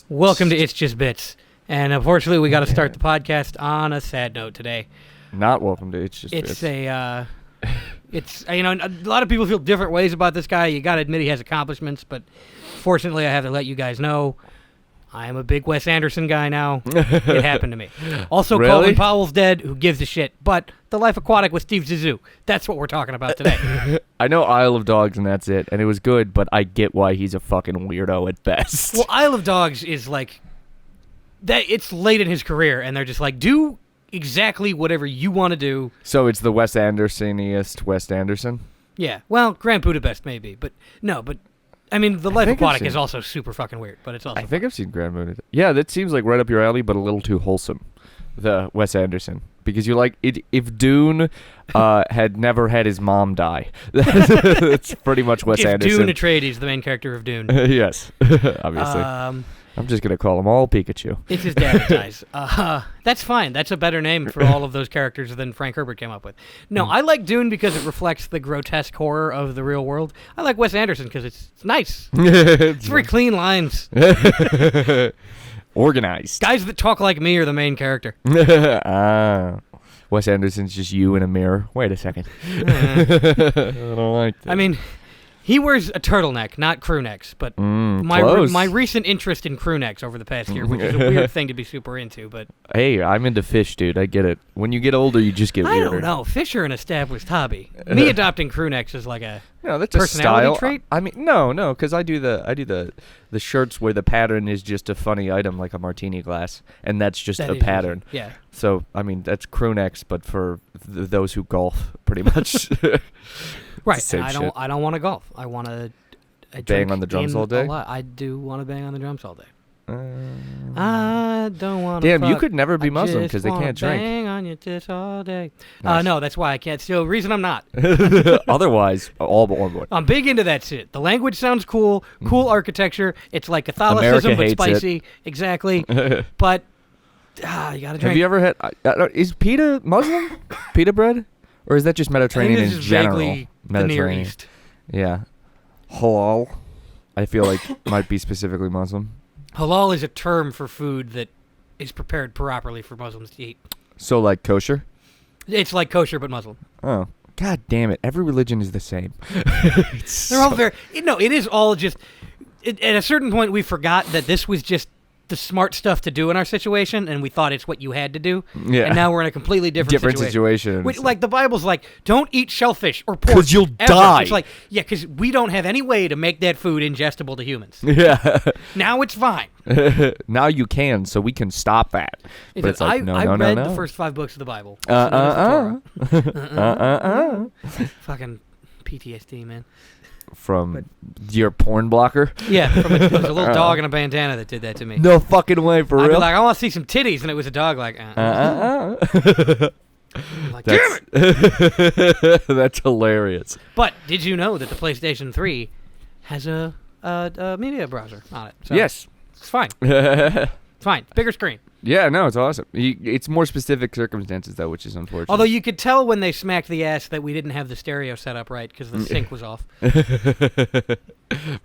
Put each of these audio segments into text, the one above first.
Welcome to It's Just Bits. And unfortunately, we got to start the podcast on a sad note today. Not welcome to It's Just It's Bits. a lot of people feel different ways about this guy. You got to admit he has accomplishments, but fortunately, I have to let you guys know I am a big Wes Anderson guy now. It happened to me. Also, Really? Colin Powell's dead. Who gives a shit? But The Life Aquatic with Steve Missou. That's what we're talking about today. I know Isle of Dogs and that's it, and it was good, but I get why he's a fucking weirdo at best. Well, Isle of Dogs is like that. It's late in his career, and they're just like, do exactly whatever you want to do. So it's the Wes Andersoniest Wes Anderson? Yeah. Well, Grand Budapest maybe, but no. But I mean, The Life think I've Aquatic seen- is also super fucking weird, but it's also. I think I've seen Grand Budapest. Yeah, that seems like right up your alley, but a little too wholesome. The Wes Anderson. Because you like it, if Dune had never had his mom die. That's pretty much Wes Anderson. Dune Atreides, the main character of Dune. Yes, obviously. I'm just going to call them all Pikachu. It's his dad that dies. That's fine. That's a better name for all of those characters than Frank Herbert came up with. No, I like Dune because it reflects the grotesque horror of the real world. I like Wes Anderson because it's nice. It's very clean lines. Organized. Guys that talk like me are the main character. Wes Anderson's just you in a mirror. Wait a second. I don't like this. I mean, he wears a turtleneck, not crew necks, but close. my recent interest in crew necks over the past year, which is a weird thing to be super into, but Hey, I'm into fish, dude. I get it. When you get older, you just get I weirder. don't know. Fish are an established hobby. Me adopting crew necks is like a That's a personality style trait? I mean, no, because I do the shirts where the pattern is just a funny item, like a martini glass, and that's just That a is pattern. easy. Yeah. So I mean, that's crew necks, but for those who golf, pretty much. Right. Same And shit. I don't want to golf. I want to Bang on the drums all day? I do want to bang on the drums all day. I don't want to. Damn, you could never be Muslim because they can't drink. Bang on your tits all day. Nice. No, that's why I can't. Still, reason I'm not. Otherwise, all on board. I'm big into that shit. The language sounds cool. Cool architecture. It's like Catholicism, America but hates spicy. Exactly. But you gotta drink. Have you ever had? Is pita Muslim? Pita bread, or is that just Mediterranean I think in this is general? vaguely the Near East. Yeah. Halal, I feel like might be specifically Muslim. Halal is a term for food that is prepared properly for Muslims to eat. So like kosher? It's like kosher but Muslim. Oh, god damn it! Every religion is the same. They're all very. It is all just. At a certain point, we forgot that this was just the smart stuff to do in our situation, and we thought it's what you had to do. Yeah. And now we're in a completely different situation. Like the Bible's like, don't eat shellfish or pork 'Cause you'll ever. die. It's like, yeah, because we don't have any way to make that food ingestible to humans. Yeah. Now it's fine. Now you can, so we can stop that. But it's like, I no, read no. the first 5 books of the Bible. Fucking PTSD, man. From your porn blocker? Yeah, there was a little dog in a bandana that did that to me. No fucking way, for I'd real? be like, I want to see some titties, and it was a dog like, I'm like, damn it! That's hilarious. But did you know that the PlayStation 3 has a media browser on it? So Yes. It's fine. It's fine. Bigger screen. Yeah, no, it's awesome. It's more specific circumstances, though, which is unfortunate. Although you could tell when they smacked the ass that we didn't have the stereo set up right because the sync was off.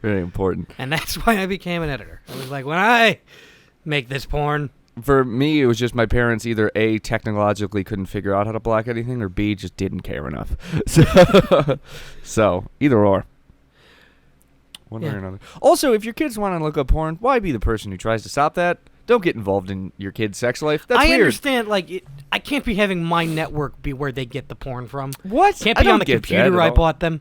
Very important. And that's why I became an editor. I was like, when I make this porn... For me, it was just my parents either A, technologically couldn't figure out how to block anything, or B, just didn't care enough. So either or. One way or another. Also, if your kids want to look up porn, why be the person who tries to stop that? Don't get involved in your kid's sex life. That's weird. I understand, like, I can't be having my network be where they get the porn from. What? Can't I be on don't the get computer that at I all. bought them.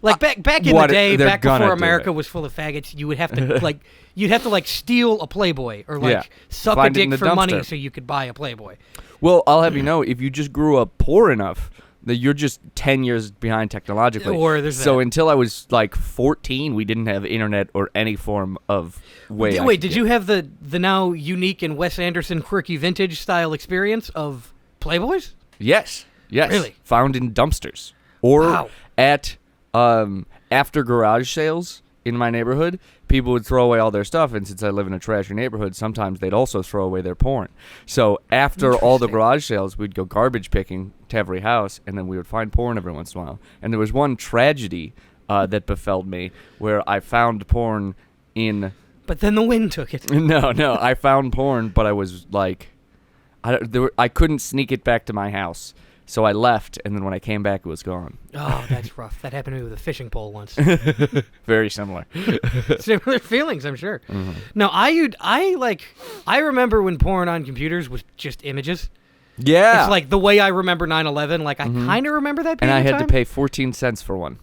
Like back in the day, they're back gonna before do America it. was full of faggots, you would have to steal a Playboy or Yeah. suck Find a it in dick the for money dumpster. so you could buy a Playboy. Well, I'll have you know, if you just grew up poor enough, that you're just 10 years behind technologically. Or there's so that. until I was like 14, we didn't have internet or any form of way. Wait, did you have the now unique and Wes Anderson quirky vintage style experience of Playboys? Yes. Really? Found in dumpsters or Wow. at after garage sales in my neighborhood. People would throw away all their stuff, and since I live in a trashy neighborhood, sometimes they'd also throw away their porn. So after all the Interesting. garage sales, we'd go garbage picking to every house, and then we would find porn every once in a while. And there was one tragedy that befell me where I found porn in But then the wind took it. No, I found porn, but I was like, I couldn't sneak it back to my house. So I left, and then when I came back, it was gone. Oh, that's rough. That happened to me with a fishing pole once. Very similar. Similar feelings, I'm sure. Mm-hmm. No, I remember when porn on computers was just images. Yeah. It's like the way I remember 9/11. Like, I kind of remember that. And I had to pay 14 cents for one.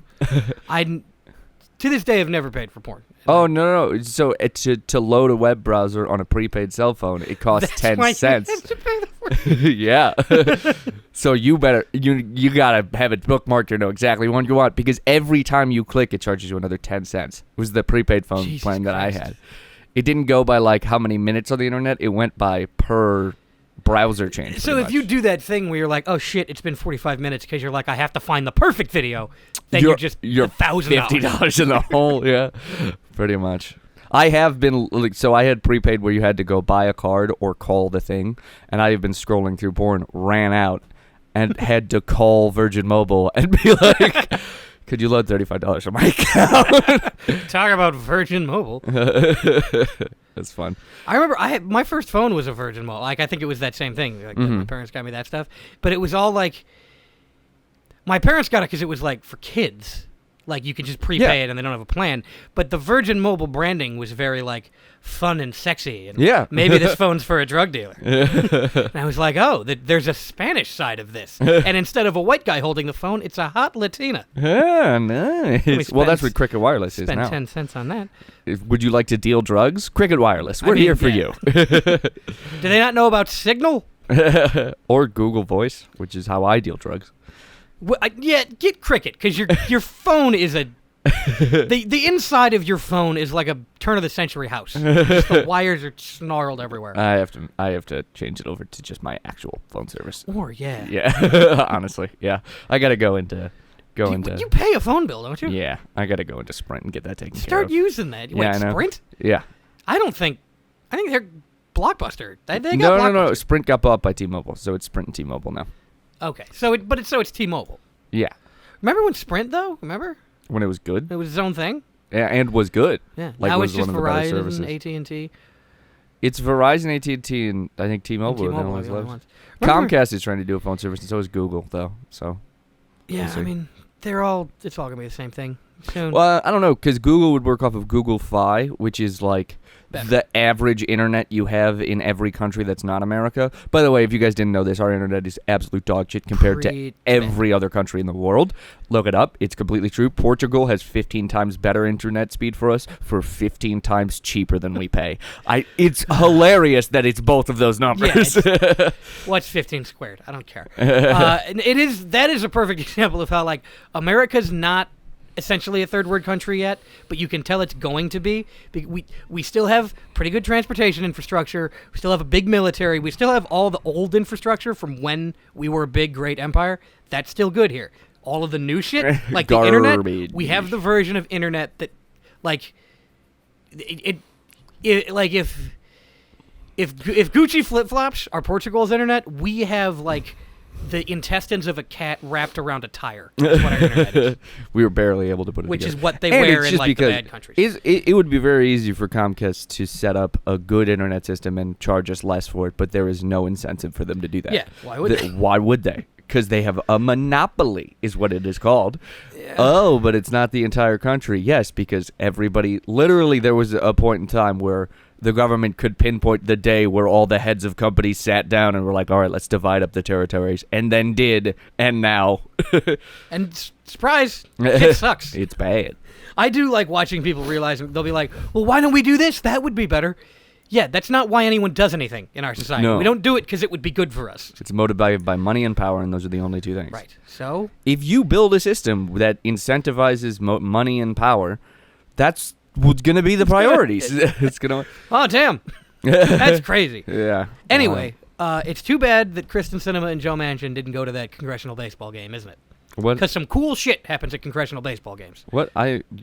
To this day, I've never paid for porn. Oh, no. So to load a web browser on a prepaid cell phone, it costs 10 cents. You have to pay the Yeah. So you gotta have it bookmarked or know exactly what you want, because every time you click, it charges you another 10 cents. It was the prepaid phone Jesus plan that Christ. I had. It didn't go by like how many minutes on the internet. It went by per browser change. So if you do that thing where you're like, oh shit, it's been 45 minutes because you're like, I have to find the perfect video, then you're $1,000. $50 in the hole. Yeah, pretty much. I have been so I had prepaid where you had to go buy a card or call the thing, and I have been scrolling through porn, ran out, and had to call Virgin Mobile and be like, could you load $35 on my account? Talk about Virgin Mobile. That's fun. I remember my first phone was a Virgin Mobile. Like, I think it was that same thing. Like, my parents got me that stuff. But it was all like, my parents got it because it was like for kids. Like, you could just prepay it and they don't have a plan. But the Virgin Mobile branding was very, like, fun and sexy. And maybe this phone's for a drug dealer. And I was like, oh, there's a Spanish side of this. And instead of a white guy holding the phone, it's a hot Latina. Yeah, nice. Well, that's what Cricket Wireless is now. Spend 10 cents on that. Would you like to deal drugs? Cricket Wireless. We're here for you. Do they not know about Signal? Or Google Voice, which is how I deal drugs. Well, get Cricket, because your phone is the inside of your phone is like a turn of the century house. Just the wires are snarled everywhere. I have to change it over to just my actual phone service. Yeah. Honestly, yeah. I gotta go into. You pay a phone bill, don't you? Yeah, I gotta go into Sprint and get that taken care of. Start using that. Wait, I know. Sprint? Yeah. I think they're Blockbuster. They got No. Blockbuster. Sprint got bought by T-Mobile, so it's Sprint and T-Mobile now. Okay, so it's T-Mobile. Yeah. Remember when Sprint though? Remember when it was good? It was its own thing. Yeah, and was good. Yeah. Like, now was it's just one of the better services. Verizon, AT&T. It's Verizon, AT&T, and I think T-Mobile. T-Mobile are are the the only only ones. ones. Remember- Comcast is trying to do a phone service, and so is Google, though. So. Yeah, We'll see. I mean, it's all gonna be the same thing soon. Well, I don't know, because Google would work off of Google Fi, which is like Better. the average internet you have in every country that's not America. By the way, if you guys didn't know this, our internet is absolute dog shit compared to Pretty every other country in the world. Look it up. It's completely true. Portugal has 15 times better internet speed for us for 15 times cheaper than we pay. It's hilarious that it's both of those numbers. Yeah, what's 15 squared? I don't care. And that is a perfect example of how, like, America's not essentially a third world country yet, but you can tell it's going to be. We still have pretty good transportation infrastructure. We still have a big military. We still have all the old infrastructure from when we were a big, great empire. That's still good here. All of the new shit, like the internet, we have the version of internet that, like, like if Gucci flip-flops are Portugal's internet, we have, like, the intestines of a cat wrapped around a tire. That's what our internet is. We were barely able to put it Which together. is what they And wear it's in, just like, the because bad countries. It would be very easy for Comcast to set up a good internet system and charge us less for it, but there is no incentive for them to do that. Yeah, why would they? Why would they? Because they have a monopoly, is what it is called. Yeah. Oh, but it's not the entire country. Yes, because everybody... Literally, there was a point in time where the government could pinpoint the day where all the heads of companies sat down and were like, all right, let's divide up the territories, and then did, and now... And surprise, it sucks. It's bad. I do like watching people realize, they'll be like, well, why don't we do this? That would be better. Yeah, that's not why anyone does anything in our society. No. We don't do it because it would be good for us. It's motivated by money and power, and those are the only two things. Right. So? If you build a system that incentivizes money and power, that's what's going to be the priorities. It's going to... Oh, damn. That's crazy. Yeah. Anyway, it's too bad that Kristen Sinema and Joe Manchin didn't go to that congressional baseball game, isn't it? What? Because some cool shit happens at congressional baseball games. What?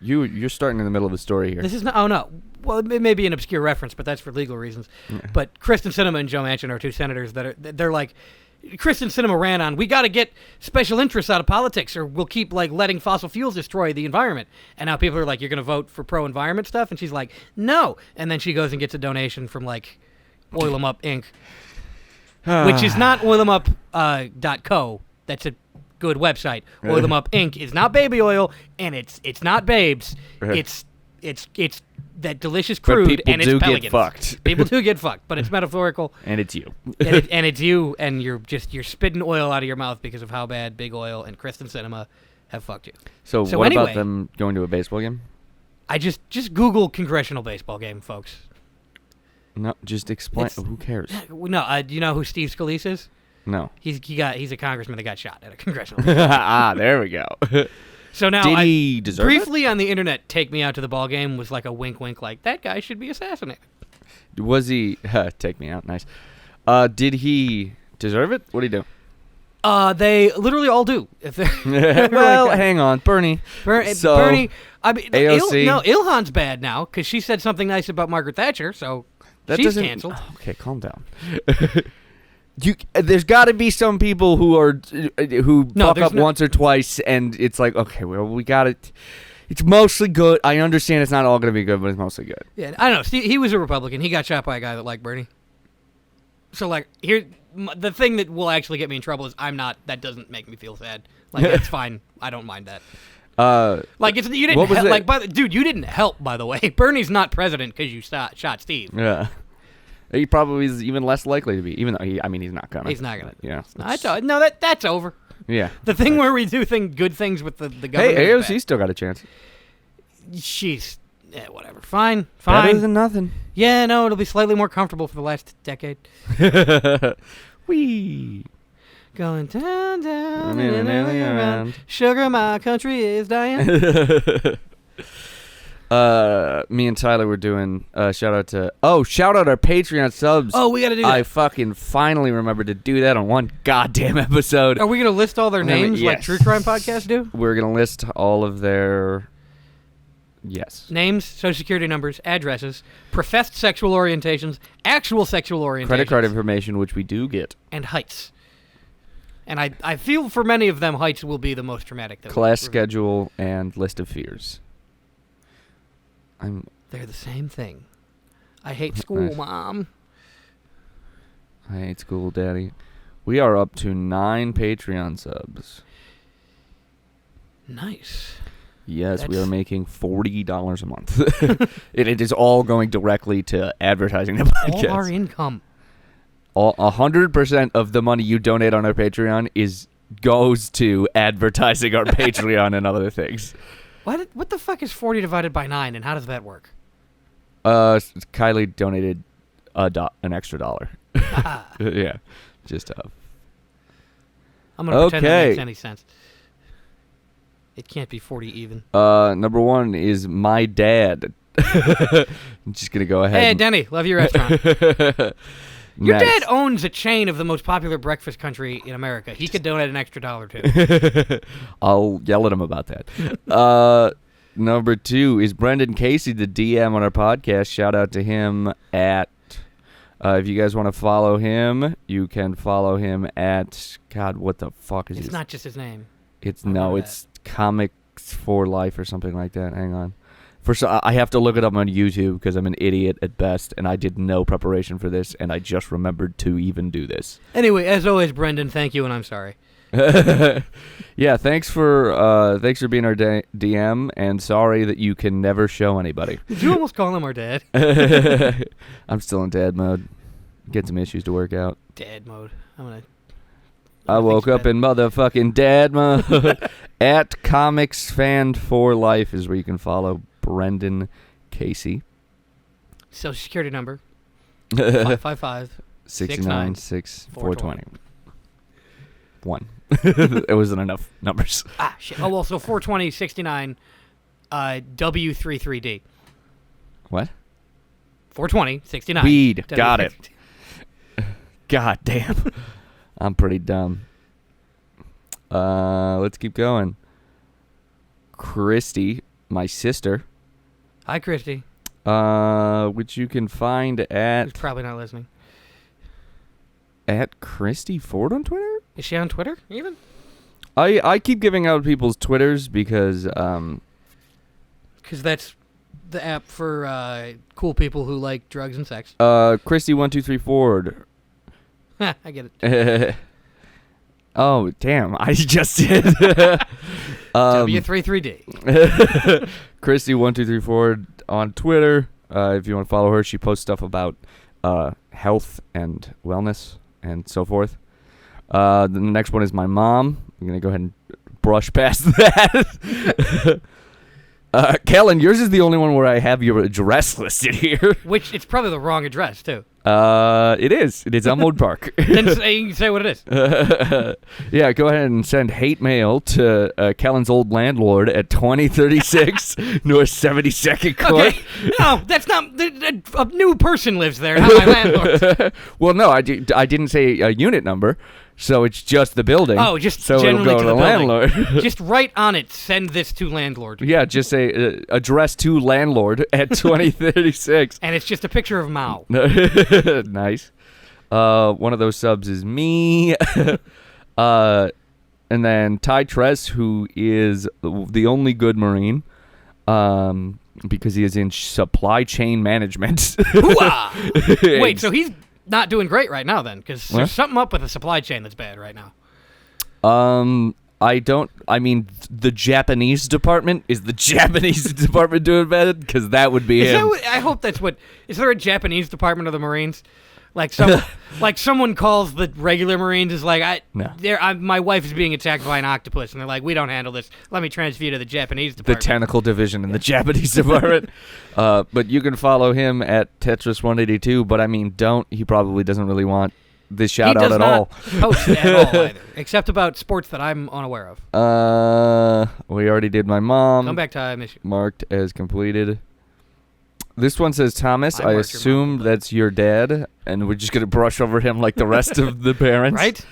You're starting in the middle of the story here. This is not... Oh, no. Well, it may be an obscure reference, but that's for legal reasons. But Kristen Sinema and Joe Manchin are two senators that they're like... Kristen Sinema ran on, we got to get special interests out of politics or we'll keep like letting fossil fuels destroy the environment. And now people are like, you're going to vote for pro-environment stuff? And she's like, no. And then she goes and gets a donation from like Oil 'em Up Inc., which is not oilemup.co. That's a good website. Oil 'em Up Inc. is not baby oil, and it's not babes. It's that delicious crude, and it's pelicans. Get fucked. People do get fucked, but it's metaphorical. And it's you. and it's you, and you're spitting oil out of your mouth because of how bad Big Oil and Kristen Sinema have fucked you. So what anyway, about them going to a baseball game? I just Google congressional baseball game, folks. No, just explain. Who cares? No, do you know who Steve Scalise is? No. He's a congressman that got shot at a congressional game. There we go. So now, did he deserve briefly on the internet, take me out to the ball game was like a wink, wink, like that guy should be assassinated. Was he? Take me out, nice. Did he deserve it? What did he do? They literally all do. If well, hang on, Bernie. Bernie. I mean, AOC. Ilhan's bad now because she said something nice about Margaret Thatcher, so she's canceled. Okay, calm down. There's got to be some people who fuck up once or twice, and it's like, okay, well, we got it. It's mostly good. I understand it's not all going to be good, but it's mostly good. Yeah, I don't know. He was a Republican. He got shot by a guy that liked Bernie. So, like, here, the thing that will actually get me in trouble is that doesn't make me feel sad. Like, it's fine. I don't mind that. Like, you didn't dude, you didn't help, by the way. Bernie's not president because you shot Steve. Yeah. He probably is even less likely to be, even though he's not gonna. He's not gonna. Yeah. That's over. Yeah. The thing where we do good things with the government. Hey, AOC still got a chance. She's whatever. Fine. Better than nothing. Yeah, no, it'll be slightly more comfortable for the last decade. Wee. Going down, around. Sugar, my country is dying. Me and Tyler were doing shout out our Patreon subs. Oh, we gotta do that. I fucking finally remembered to do that on one goddamn episode. Are we gonna list all their names like True Crime Podcasts do? We're gonna list all of their names, social security numbers, addresses, professed sexual orientations, actual sexual orientations, credit card information, which we do get, and heights. And I feel for many of them, heights will be the most traumatic. Class schedule and list of fears. They're the same thing. I hate school, Mom. I hate school, Daddy. We are up to 9 Patreon subs. Nice. Yes, we are making $40 a month. It is all going directly to advertising the podcast. All our income. 100% of the money you donate on our Patreon goes to advertising our Patreon and other things. What the fuck is 40 divided by 9, and how does that work? Kylie donated an extra $1. Yeah, just I'm gonna pretend that makes any sense. It can't be 40 even. Number 1 is my dad. I'm just gonna go ahead. Hey, Denny, love your restaurant. Your dad owns a chain of the most popular breakfast country in America. He could donate an extra $1 too. I'll yell at him about that. Number 2 is Brendan Casey, the DM on our podcast. Shout out to him at. If you guys want to follow him, you can follow him at. God, what the fuck is it? It's not just his name. It's Comics for Life or something like that. Hang on. I have to look it up on YouTube because I'm an idiot at best, and I did no preparation for this, and I just remembered to even do this. Anyway, as always, Brendan, thank you, and I'm sorry. Yeah, thanks for being our DM, and sorry that you can never show anybody. Did you almost call him our dad? I'm still in dad mode. Get some issues to work out. Dad mode. I woke up in motherfucking dad mode. At Comics Fan for Life is where you can follow Brendan Casey. Social security number 555 69 420. 1. It wasn't enough numbers. Ah, shit. Oh, well, so 420 69 W33D. What? 420 69. Weed. Got it. God damn. I'm pretty dumb. Let's keep going. Christy, my sister. Hi, Christy. Which you can find at... Who's probably not listening. at Christy Ford on Twitter. Is she on Twitter even? I keep giving out people's Twitters because that's the app for cool people who like drugs and sex. Christy123 Ford. I get it. Oh, damn. I just did. W33D. Christy123 Ford on Twitter. If you want to follow her, she posts stuff about health and wellness and so forth. The next one is my mom. I'm going to go ahead and brush past that. Kellen, yours is the only one where I have your address listed here. Which, it's probably the wrong address, too. It is. It is Elmwood Park. Then you can say what it is. Yeah, go ahead and send hate mail to Kellen's old landlord at 2036 North 72nd Court. Okay. No, that's not... A new person lives there, not my landlord. Well, no, I didn't say a unit number, so it's just the building. Oh, just so generally it'll go to to the building. landlord. Just write on it, send this to landlord. Yeah, just say address to landlord at 2036. And it's just a picture of Mao. Nice. One of those subs is me. And then Ty Tress, who is the only good Marine, because he is in supply chain management. Wait, so he's not doing great right now then? Because there's something up with the supply chain that's bad right now. I mean, the Japanese department is the Japanese department doing bad? Because that would be him. I hope that's what... Is there a Japanese department of the Marines? Like someone calls the regular Marines is like, my wife is being attacked by an octopus, and they're like, we don't handle this. Let me transfer you to the Japanese department. The tentacle division in the Japanese department. But you can follow him at Tetris182. But I mean, he probably doesn't really want this shout out at all. He does not post at all either, except about sports that I'm unaware of. We already did my mom. Come back to I miss you. Marked as completed. This one says Thomas. I assume that's your dad, and we're just gonna brush over him like the rest of the parents. Right?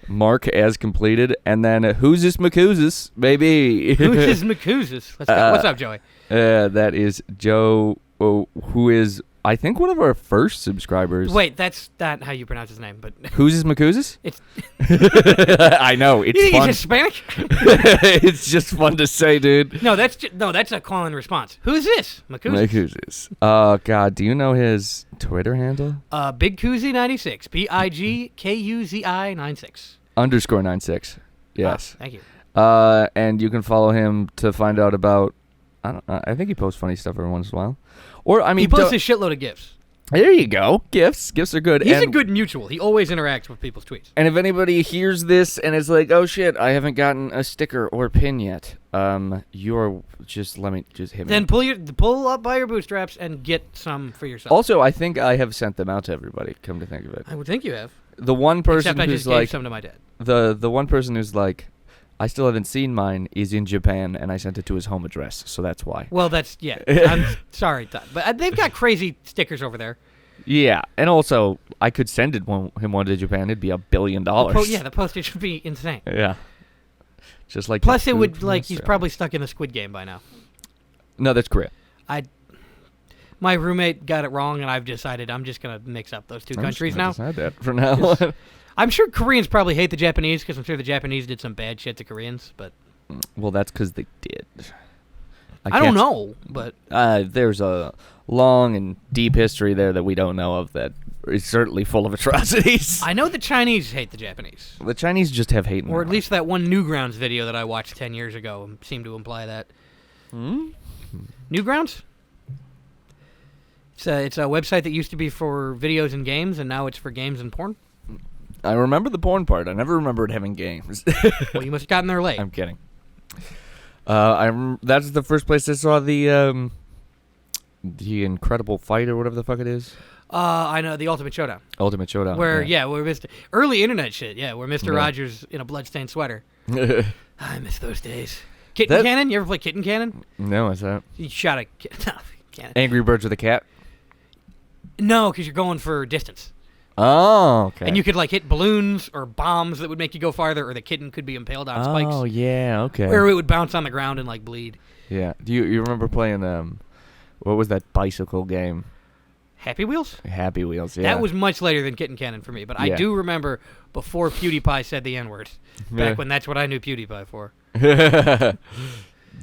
Mark as completed, and then who's this McCoozis, baby? Who's this McCoozis? Let's go. What's up, Joey? That is Joe, who is I think one of our first subscribers. Wait, that's not how you pronounce his name, but who's his McCoozis? It's I know, it's you think fun. he's Hispanic? It's just fun to say, dude. No, that's a call and response. Who's this? McCoozis. Oh God, do you know his Twitter handle? Big Koozie 96. BIGKUZI 96. _96. Yes. Thank you. And you can follow him to find out about. I think he posts funny stuff every once in a while. Or I mean, he posts a shitload of GIFs. There you go. GIFs are good. He's a good mutual. He always interacts with people's tweets. And if anybody hears this and is like, "Oh shit, I haven't gotten a sticker or pin yet," you're just hit me. Then pull up by your bootstraps and get some for yourself. Also, I think I have sent them out to everybody. Come to think of it, I would think you have. The one person Except I who's just like gave some to my dad. The one person who's like, I still haven't seen mine, is in Japan, and I sent it to his home address, so that's why. Well, I'm sorry, Todd, but they've got crazy stickers over there. Yeah, and also, I could send him one to Japan. It'd be $1 billion. The postage would be insane. Yeah. Just like. Plus, it would, he's probably stuck in the Squid Game by now. No, that's Korea. My roommate got it wrong, and I've decided I'm just going to mix up those two countries now. Decide that for now. I'm sure Koreans probably hate the Japanese because I'm sure the Japanese did some bad shit to Koreans, but... Well, that's because they did. I don't know, but... There's a long and deep history there that we don't know of that is certainly full of atrocities. I know the Chinese hate the Japanese. The Chinese just have hate in Or at least that one Newgrounds video that I watched 10 years ago seemed to imply that. Newgrounds? It's a website that used to be for videos and games, and now it's for games and porn. I remember the porn part. I never remembered having games. Well, you must have gotten there late. I'm kidding. That's the first place I saw the Incredible Fight or whatever the fuck it is. I know, the Ultimate Showdown. Ultimate Showdown. Where Mr. Early internet shit. Yeah, where Mr. Rogers in a bloodstained sweater. I miss those days. Kitten Cannon? You ever play Kitten Cannon? No, what's that? You shot a cannon. Angry Birds with a cat. No, because you're going for distance. Oh, okay. And you could hit balloons or bombs that would make you go farther, or the kitten could be impaled on spikes. Oh, yeah, okay. Or it would bounce on the ground and bleed. Yeah. Do you remember playing what was that bicycle game? Happy Wheels? Happy Wheels, yeah. That was much later than Kitten Cannon for me, but I do remember before PewDiePie said the N-word. Back when that's what I knew PewDiePie for.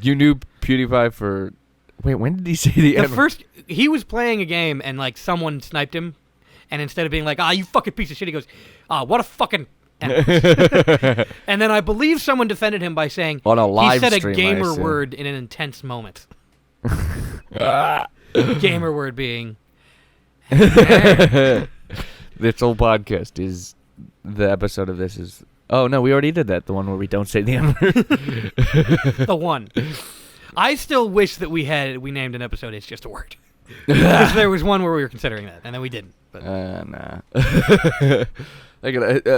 You knew PewDiePie for... Wait, when did he say the N-word? He was playing a game and like someone sniped him, and instead of being like, you fucking piece of shit, he goes, what a fucking... N-word. And then I believe someone defended him by saying on a live he said stream, a gamer word in an intense moment. Gamer word being... This whole podcast is... The episode of this is... Oh, no, we already did that. The one where we don't say the N-word. The one. I still wish that we named an episode It's Just a Word. Because there was one where we were considering that, and then we didn't. But. Nah.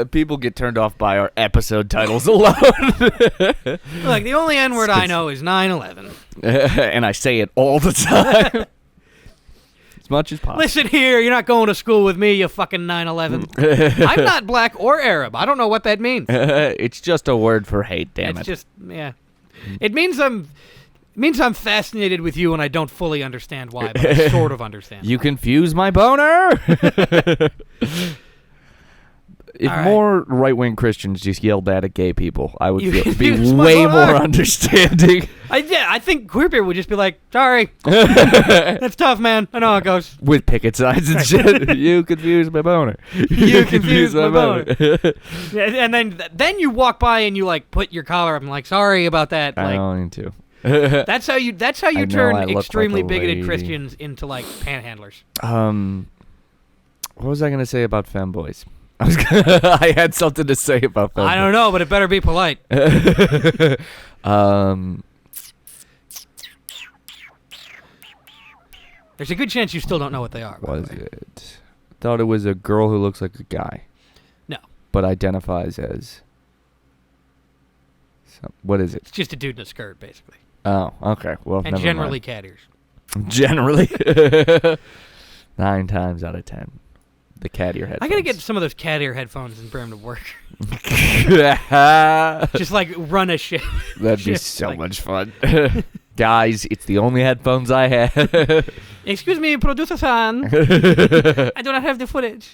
People get turned off by our episode titles alone. Look, the only N-word I know is 9/11. And I say it all the time. As much as possible. Listen here, you're not going to school with me, you fucking 9/11. I'm not black or Arab. I don't know what that means. It's just a word for hate, damn it. It's just, yeah. It means I'm fascinated with you and I don't fully understand why, but I sort of understand. You confuse my boner! If more right-wing Christians just yelled that at gay people, I would be way more understanding. I think queer people would just be like, sorry. That's tough, man. I know how it goes. With picket signs and shit. You confuse my boner. You confuse my boner. And then you walk by and you like put your collar up and like, sorry about that. I like, don't need to. That's how you turn extremely like bigoted Christians into like panhandlers. What was I gonna say about femboys? I had something to say about femboys. I don't know, but it better be polite. There's a good chance you still don't know what they are. Was it? Thought it was a girl who looks like a guy. No. But identifies as. What is it? It's just a dude in a skirt, basically. Oh, okay. Well, and generally cat ears. Generally. 9 times out of 10. The cat ear headphones. I gotta get some of those cat ear headphones and bring them to work. Just like run a shit. That'd be so much fun. Guys, it's the only headphones I have. Excuse me, producer-san. I do not have the footage.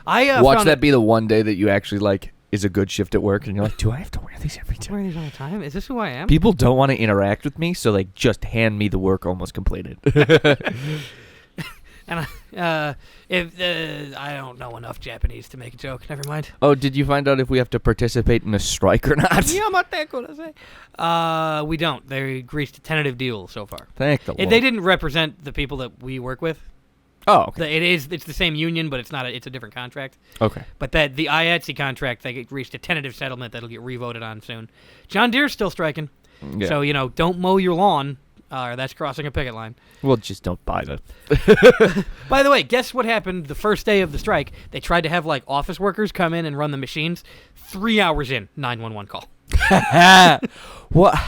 Watch that be the one day that you actually like is a good shift at work, and you're like, do I have to wear these every time? Wear these all the time? Is this who I am? People don't want to interact with me, so like just hand me the work almost completed. And I don't know enough Japanese to make a joke. Never mind. Oh, did you find out if we have to participate in a strike or not? We don't. They reached a tentative deal so far. Thank the Lord. They didn't represent the people that we work with. Oh, okay. It's the same union, but it's not. It's a different contract. Okay. But the IATSE contract, they reached a tentative settlement that'll get revoted on soon. John Deere's still striking. Yeah. So, don't mow your lawn. That's crossing a picket line. Well, just don't buy them. By the way, guess what happened the first day of the strike? They tried to have, like, office workers come in and run the machines. 3 hours in, 911 call. What?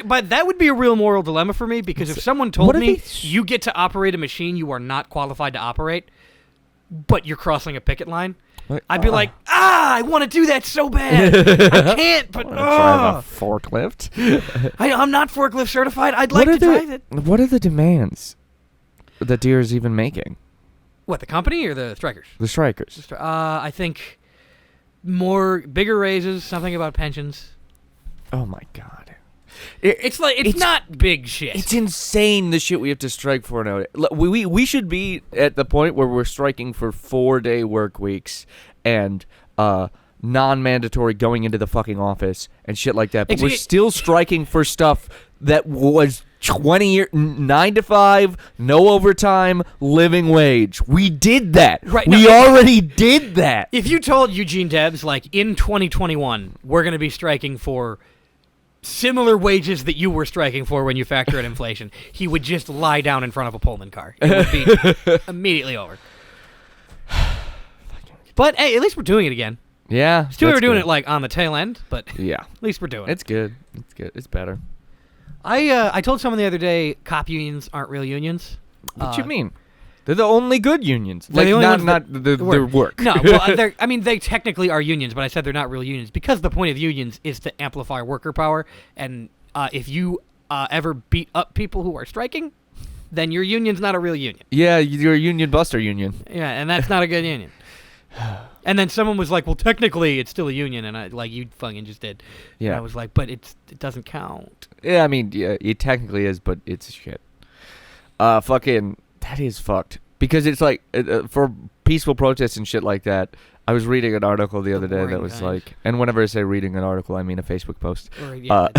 But that would be a real moral dilemma for me, because if someone told me you get to operate a machine you are not qualified to operate, but you're crossing a picket line, I'd be like, I want to do that so bad. I can't, but drive a forklift. I'm not forklift certified. I'd like to drive it. What are the demands that Deere's even making? What, the company or the strikers? The strikers. I think bigger raises, something about pensions. Oh my God. It's not big shit. It's insane the shit we have to strike for now. We should be at the point where we're striking for 4-day work weeks and non-mandatory going into the fucking office and shit like that. But we're still striking for stuff that was 20 years, 9 to 5, no overtime, living wage. We did that. Right. We already did that. If you told Eugene Debs, like, in 2021, we're going to be striking for similar wages that you were striking for when you factor in inflation, he would just lie down in front of a Pullman car. It would be immediately over. But hey, at least we're doing it again. Yeah. Still, we're doing it like on the tail end, but yeah, at least we're doing it. It's good. It's good. It's better. I told someone the other day, cop unions aren't real unions. What you mean? They're the only good unions. Like, not their work. No, well, they technically are unions, but I said they're not real unions because the point of unions is to amplify worker power. And if you ever beat up people who are striking, then your union's not a real union. Yeah, you're a union buster union. Yeah, and that's not a good union. And then someone was like, well, technically it's still a union, and I like, you fucking just did. Yeah. And I was like, but it doesn't count. Yeah, I mean, yeah, it technically is, but it's shit. Fucking, that is fucked. Because it's like, for peaceful protests and shit like that, I was reading an article the other day that was like, and whenever I say reading an article, I mean a Facebook post. The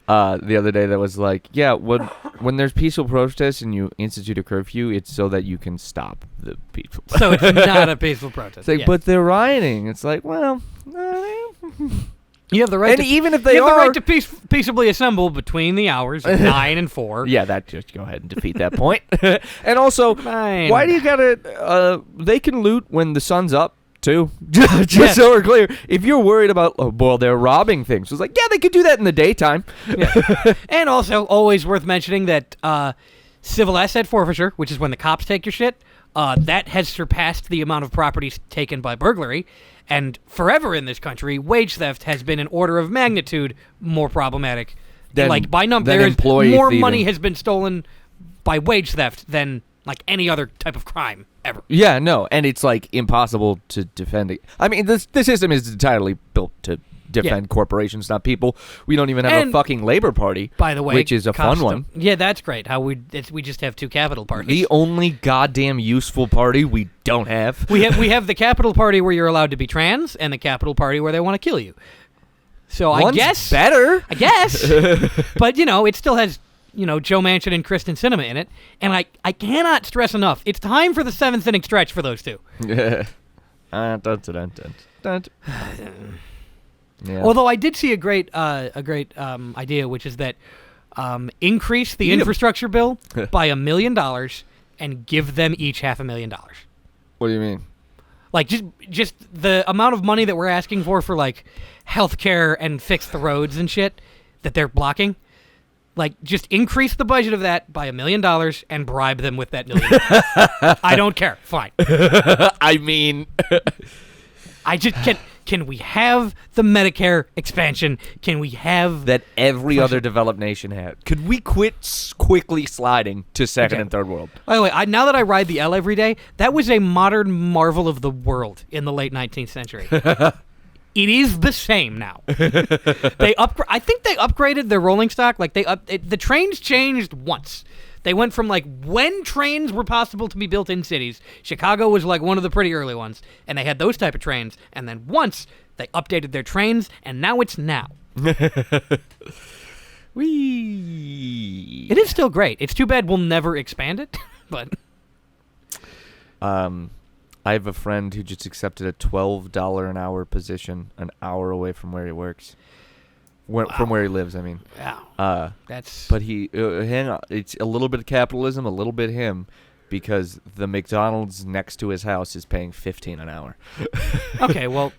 other day that was like, yeah, when there's peaceful protests and you institute a curfew, it's so that you can stop the peaceful. So it's not a peaceful protest. It's like, but they're rioting. It's like, well, you have the right. And even if they you have the right to peaceably assemble between the hours of 9 and 4. Yeah, that just go ahead and defeat that point. And also, Fine. why do you gotta? They can loot when the sun's up too. Just so we're clear. If you're worried about, they're robbing things. It's like, yeah, they could do that in the daytime. Yeah. And also, always worth mentioning that civil asset forfeiture, which is when the cops take your shit, that has surpassed the amount of properties taken by burglary. And forever in this country, wage theft has been an order of magnitude more problematic. Like, by number, more money has been stolen by wage theft than, like, any other type of crime ever. Yeah, no, and it's, like, impossible to defend it. I mean, the system is entirely built to defend corporations, not people. We don't even have a fucking Labor Party, by the way, which is a fun one. Yeah, that's great. How we just have two capital parties. The only goddamn useful party we don't have. we have the Capital Party where you're allowed to be trans, and the Capital Party where they want to kill you. So One's I guess better. I guess, but it still has Joe Manchin and Kristen Sinema in it, and I cannot stress enough. It's time for the 7th inning stretch for those two. Yeah. Yeah. Although I did see a great idea, which is that increase the infrastructure bill by $1 million and give them each $500,000. What do you mean? Like just the amount of money that we're asking for like healthcare and fix the roads and shit that they're blocking. Like, just increase the budget of that by $1 million and bribe them with that $1 million. I don't care. Fine. I mean, I just can we have the Medicare expansion? Can we have that every other developed nation had? Could we quit quickly sliding to second and third world? By the way, now that I ride the L every day, that was a modern marvel of the world in the late 19th century. It is the same now. I think they upgraded their rolling stock. Like the trains changed once. They went from like when trains were possible to be built in cities. Chicago was like one of the pretty early ones, and they had those type of trains. And then once they updated their trains, and now it's now. Whee! It is still great. It's too bad we'll never expand it, but. I have a friend who just accepted a $12 an hour position an hour away from where he works. From where he lives, I mean. Wow. But he, hang on, it's a little bit of capitalism, a little bit him, because the McDonald's next to his house is paying $15 an hour. Okay, well,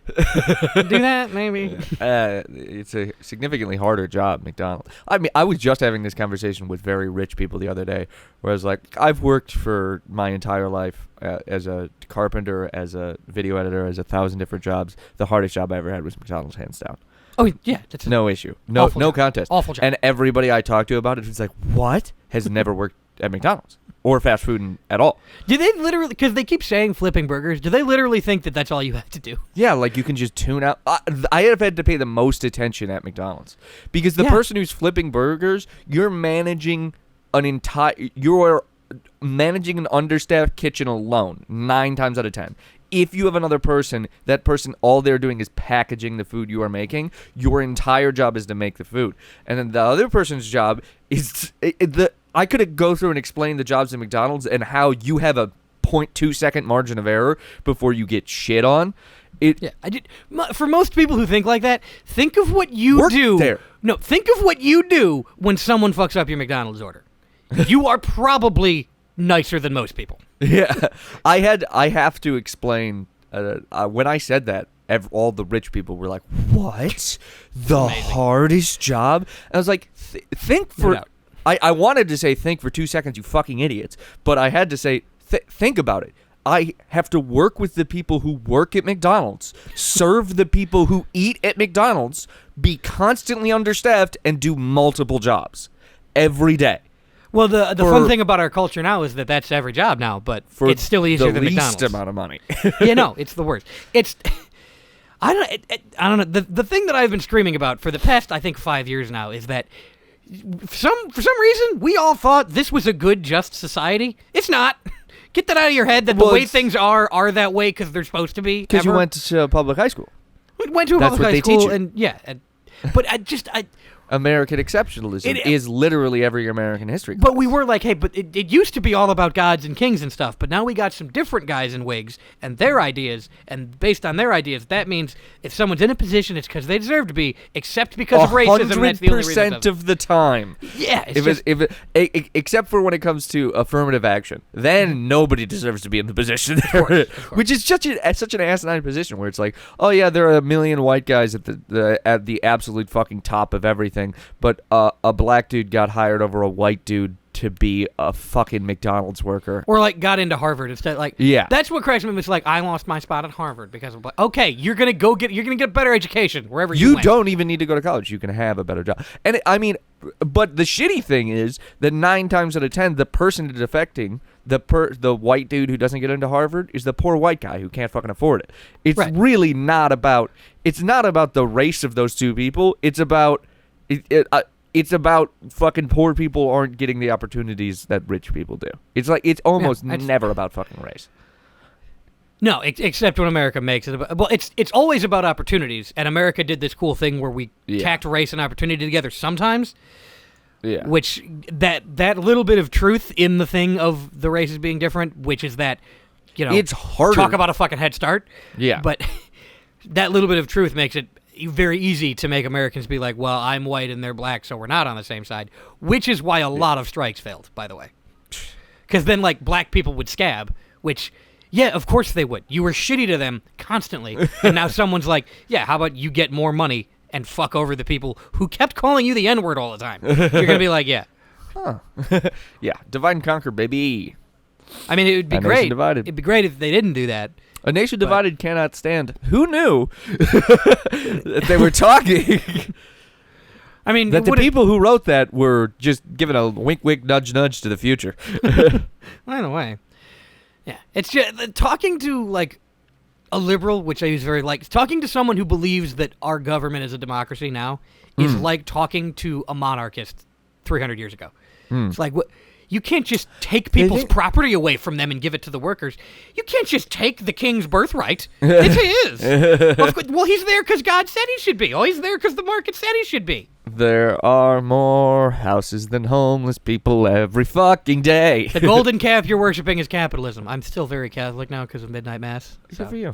do that maybe. It's a significantly harder job, McDonald's. I mean, I was just having this conversation with very rich people the other day, where I was like, I've worked for my entire life as a carpenter, as a video editor, as 1,000 different jobs. The hardest job I ever had was McDonald's, hands down. Oh, yeah. That's no issue. No contest. Awful job. And everybody I talk to about it is like, what? Has never worked at McDonald's or fast food at all. Do they literally, because they keep saying flipping burgers, do they literally think that that's all you have to do? Yeah, like you can just tune out. I have had to pay the most attention at McDonald's because the person who's flipping burgers, you're managing an understaffed kitchen alone 9 times out of 10. If you have another person, that person, all they're doing is packaging the food you are making. Your entire job is to make the food. And then the other person's job is I could go through and explain the jobs at McDonald's and how you have a 0.2 second margin of error before you get shit on. For most people who think like that, think of what you do. There. No, think of what you do when someone fucks up your McDonald's order. You are probably nicer than most people. Yeah, I have to explain. When I said that, all the rich people were like, "What? The hardest job?" And I was like, "Think for." No, I wanted to say think for 2 seconds, you fucking idiots, but I had to say think about it. I have to work with the people who work at McDonald's, serve the people who eat at McDonald's, be constantly understaffed, and do multiple jobs every day. Well, the fun thing about our culture now is that that's every job now, but it's still easier than McDonald's. The least amount of money. Yeah, no, it's the worst. I don't know. The thing that I've been screaming about for the past, I think, 5 years now is that for some reason we all thought this was a good, just society. It's not. Get that out of your head that the way things are that way because they're supposed to be. Because you went to public high school. We went to a public high school, but American exceptionalism is literally every American history class. But we were like, hey, but it used to be all about gods and kings and stuff, but now we got some different guys in wigs and their ideas, and based on their ideas, that means if someone's in a position, it's because they deserve to be, except because of racism, that's the only reason. 100% of the time. Yeah. Except for when it comes to affirmative action. Then nobody deserves to be in the position there. Of course. Which is such an asinine position where it's like, oh yeah, there are a million white guys at the absolute fucking top of everything. But a black dude got hired over a white dude to be a fucking McDonald's worker, or like got into Harvard instead. Like, yeah, that's what cracks me. It's like I lost my spot at Harvard because of okay, you're gonna get a better education wherever you went. Don't even need to go to college. You can have a better job. And I mean, but the shitty thing is that 9 times out of 10, the person defecting, the white dude who doesn't get into Harvard, is the poor white guy who can't fucking afford it. It's really not about. It's not about the race of those two people. It's about. It's about fucking poor people aren't getting the opportunities that rich people do. It's like it's almost never about fucking race. No, except when America makes it about. Well, it's always about opportunities, and America did this cool thing where we tacked race and opportunity together sometimes. Yeah. Which that little bit of truth in the thing of the races being different, which is that, it's harder. Talk about a fucking head start. Yeah. But that little bit of truth makes it very easy to make Americans be like, well, I'm white and they're black, so we're not on the same side, which is why a lot of strikes failed, by the way. Because then, like, black people would scab, which, yeah, of course they would. You were shitty to them constantly, and now someone's like, yeah, how about you get more money and fuck over the people who kept calling you the N-word all the time? You're going to be like, yeah. Huh. Yeah, divide and conquer, baby. I mean, it would be great. It'd be great if they didn't do that. A nation divided cannot stand. Who knew that they were talking? I mean, that the people who wrote that were just giving a wink, wink, nudge, nudge to the future. By the way, yeah, it's just talking to like a liberal, which I use very like talking to someone who believes that our government is a democracy now is like talking to a monarchist 300 years ago. It's like what. You can't just take people's property away from them and give it to the workers. You can't just take the king's birthright. It's his. Well, he's there because God said he should be. Oh, he's there because the market said he should be. There are more houses than homeless people every fucking day. The golden calf you're worshiping is capitalism. I'm still very Catholic now because of midnight mass. Good for you.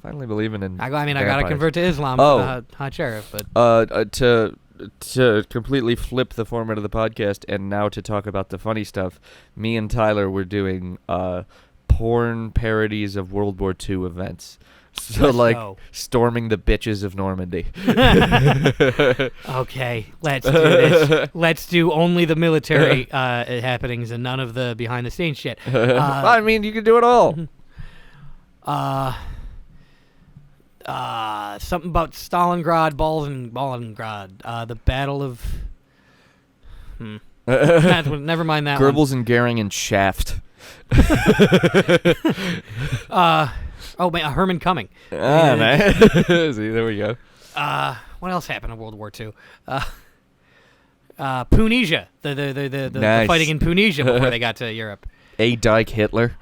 Finally believing in. I mean, I got to convert to Islam. Hot sheriff, but to completely flip the format of the podcast and now to talk about the funny stuff, me and Tyler were doing porn parodies of World War II events. So storming the bitches of Normandy. Okay, let's do this. Let's do only the military happenings and none of the behind the scenes shit. I mean, you can do it all. Something about Stalingrad, Ballengrad, the Battle of... Never mind that Goebbels and Goering and Shaft. Herman Cumming. Man. See, there we go. What else happened in World War II? Punesia, the fighting in Punesia before they got to Europe. A. Dyke Hitler.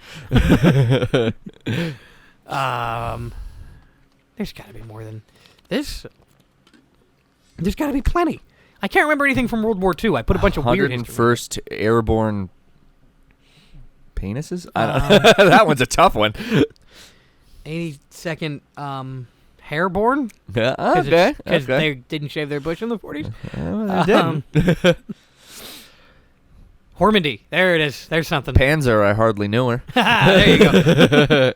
There's got to be more than this. There's got to be plenty. I can't remember anything from World War II. I put a bunch of weird history. 101st Airborne penises? That one's a tough one. 82nd Hairborne? Okay. Because they didn't shave their bush in the 40s? They didn't. Hormandy. There it is. There's something. Panzer, I hardly knew her. There you go.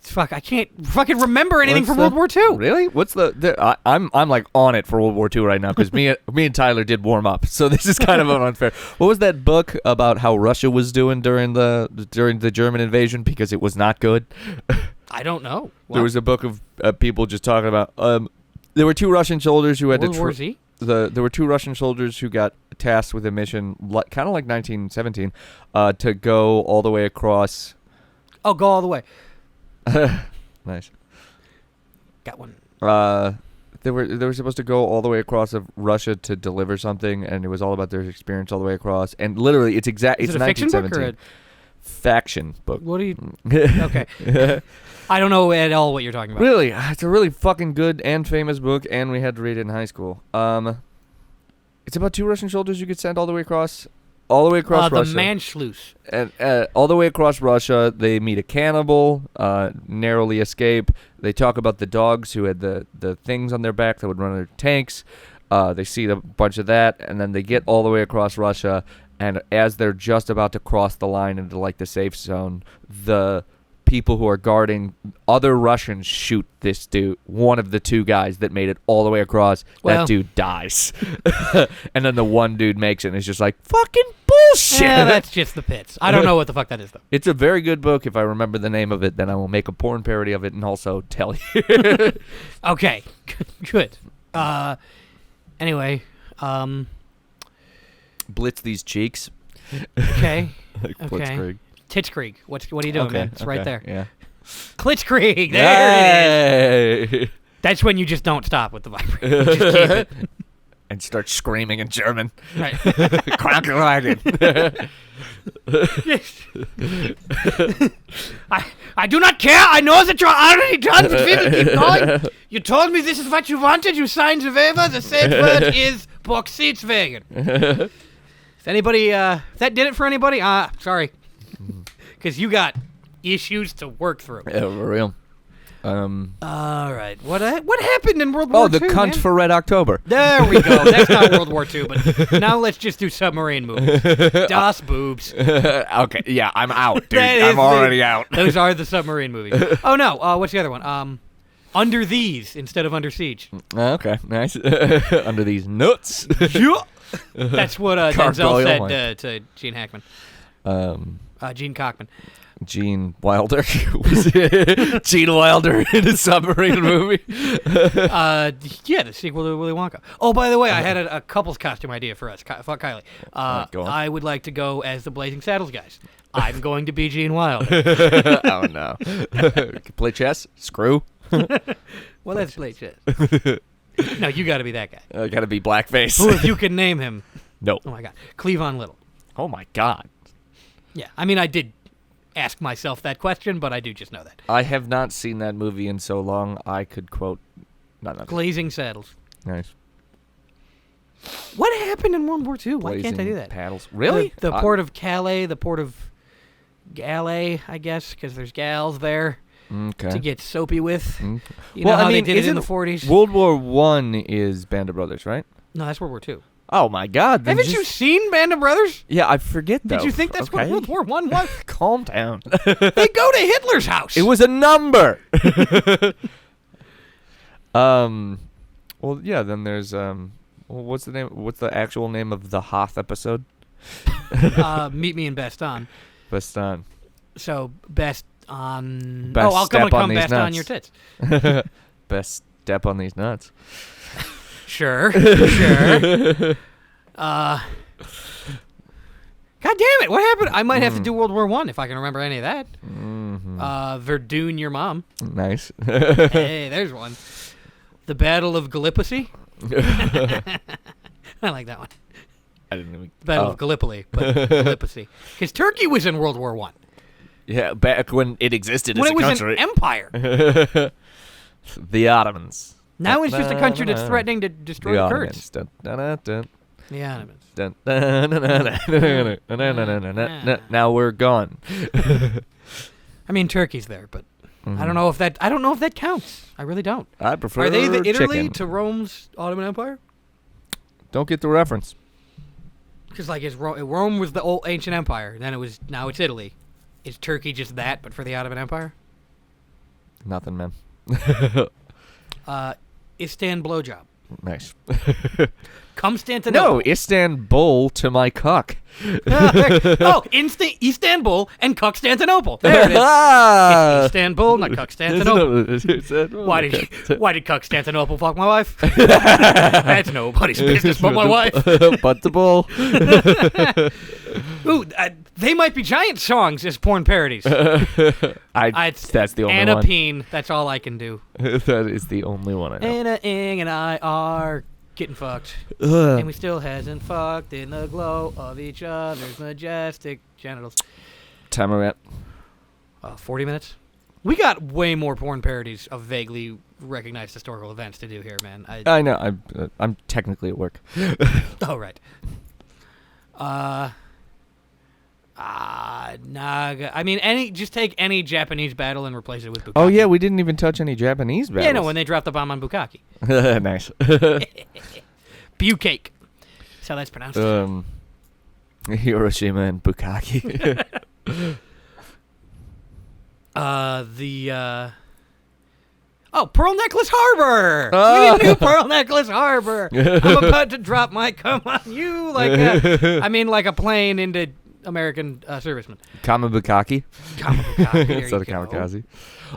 Fuck, I can't fucking remember anything from World War II. Really? What's I'm like on it for World War II right now because me and Tyler did warm up, so this is kind of unfair. What was that book about how Russia was doing during the German invasion because it was not good? I don't know. There was a book of people just talking about. There were two Russian soldiers who had World War Z? There were two Russian soldiers who got tasked with a mission, kind of like 1917, to go all the way across. Oh, go all the way. Nice. Got one. They were supposed to go all the way across of Russia to deliver something, and it was all about their experience all the way across. And literally, it's exact. It's a fiction book or a faction book? What do you? Okay. I don't know at all what you're talking about. Really, it's a really fucking good and famous book, and we had to read it in high school. It's about two Russian soldiers who get sent all the way across Russia. The Manschluss. And all the way across Russia, they meet a cannibal, narrowly escape. They talk about the dogs who had the things on their back that would run their tanks. They see a bunch of that, and then they get all the way across Russia. And as they're just about to cross the line into like the safe zone, the people who are guarding other Russians shoot this dude, one of the two guys that made it all the way across. Well, that dude dies. And then the one dude makes it and is just like, fucking bullshit. Yeah, that's just the pits. I don't know what the fuck that is, though. It's a very good book. If I remember the name of it, then I will make a porn parody of it and also tell you. Okay. Good. Anyway, Blitz these cheeks. Okay. Like Okay. Blitzkrieg. Titchkrieg. What are you doing, man? It's right there. Yeah. Klitzkrieg. There it is. Yay! That's when you just don't stop with the vibrator. You just keep it. And start screaming in German. Right. Krankenwagen. I do not care. I know that you're already done, but people keep going. You told me this is what you wanted. You signed the waiver. The safe word is Boxsitzwagen. Is anybody, that did it for anybody? Sorry. Because you got issues to work through. Yeah, for real. All right. What happened in World War II? Oh, the cunt man? for Red October. There we go. That's not World War II, but now let's just do submarine movies. Das Boobs. Okay, yeah, I'm out, dude. That I'm is already out. Those are the submarine movies. Oh, no. What's the other one? Under These instead of Under Siege. Okay, nice. Under these nuts. That's what Denzel said to Gene Hackman. Gene Cockman. Gene Wilder. Gene Wilder in a submarine movie. Yeah, the sequel to Willy Wonka. Oh, by the way, I had a couple's costume idea for us. Fuck Kylie. Go on. I would like to go as the Blazing Saddles guys. I'm going to be Gene Wilder. Oh, no. Play chess? Screw. Well, let's play chess. No, you got to be that guy. I gotta be blackface. Who, if you can name him. No. Oh, my God. Cleavon Little. Oh, my God. Yeah, I mean, I did ask myself that question, but I do just know that. I have not seen that movie in so long, I could quote... Blazing Saddles. Nice. What happened in World War II? Why Blazing can't I do that? Paddles. Really? The port of Calais, the port of Galais, I guess, because there's gals there Okay. to get soapy with. Mm. You know how they did it in the 40s? World War I is Band of Brothers, right? No, that's World War II. Oh, my God. then Haven't you seen Band of Brothers? Yeah, I forget, though. Did you think that's what Okay. World War I was? Calm down. They go to Hitler's house. It was a number. Well, yeah, then there's, what's the name? What's the actual name of the Hoth episode? Meet Me in Bastogne. Bastan. So, best on... Best I'll step come on these best on nuts. your tits. Best step on these nuts. Sure, sure. God damn it! What happened? I might have to do World War I if I can remember any of that. Mm-hmm. Verdun, your mom. Nice. Hey, there's one. The Battle of Gallipoli. I like that one. I didn't even... Battle of Gallipoli, but Gallipoli. Because Turkey was in World War I. Yeah, back when it existed When as it a was country. an empire. The Ottomans. Now it's just a country that's threatening to destroy the Kurds. Dun, dun, dun, dun, The Ottomans. dun, dun, dun, dun, dun, dun, dun, dun, dun. Now we're gone. I mean, Turkey's there, but I don't know if that counts. I really don't. I prefer Are they the Italy chicken. to Rome's Ottoman Empire? Don't get the reference. Because like, Rome was the old ancient empire. Then now it's Italy. Is Turkey just that, but for the Ottoman Empire? Nothing, man. Istan blowjob. Nice. Constantinople. No, Istanbul to my cuck. Istanbul and Constantinople. There it is. It's Istanbul, not Constantinople. Why did Constantinople fuck my wife? That's nobody's business but my wife. But the bull. Ooh, they might be giant songs as porn parodies. That's the only Anna one. Peen. That's all I can do. That is the only one I know. Anna Ing and I are getting fucked. And we still hasn't fucked in the glow of each other's majestic genitals. Time we're at. 40 minutes. We got way more porn parodies of vaguely recognized historical events to do here, man. I know. I'm technically at work. Oh, right. Naga. I mean, just take any Japanese battle and replace it with Bukkake. Oh, yeah, we didn't even touch any Japanese battles. Yeah, no, when they dropped the bomb on Bukkake. Nice. Bukkake. That's how that's pronounced. Hiroshima and Bukkake. Pearl Necklace Harbor. We need a new Pearl Necklace Harbor. I'm about to drop my cum on you like a plane into American servicemen. Kamabukaki. Kamabukaki. Instead of kamikaze.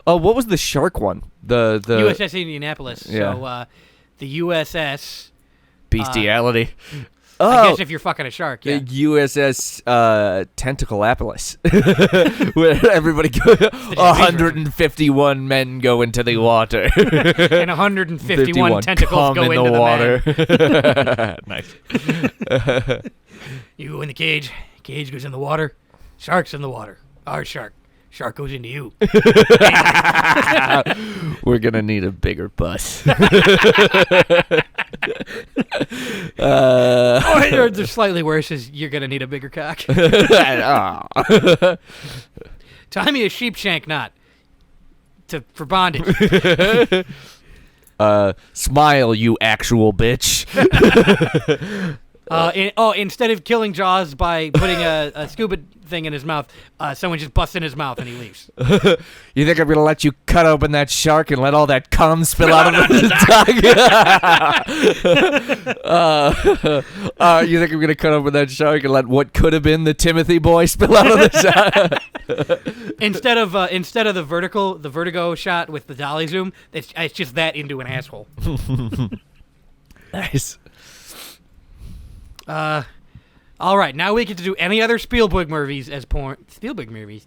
Oh, what was the shark one? The USS Indianapolis. Yeah. So the USS Bestiality. I guess if you're fucking a shark, yeah. USS Tentacleapolis, where everybody 151 men go into the water. And 151 tentacles go into the water. Nice. You go in the cage. Cage goes in the water. Shark's in the water. Our shark. Shark goes into you. We're gonna need a bigger bus. Or the slightly worse is you're gonna need a bigger cock. Tie me a sheep shank knot for bondage. Smile, you actual bitch. Instead of killing Jaws by putting a scuba thing in his mouth, someone just busts in his mouth and he leaves. You think I'm gonna let you cut open that shark and let all that cum spill out of his tongue? You think I'm gonna cut open that shark and let what could have been the Timothy boy spill out of the shark? Instead of the vertigo shot with the dolly zoom, it's just that into an asshole. Nice. All right, now we get to do any other Spielberg movies as porn. Spielberg movies.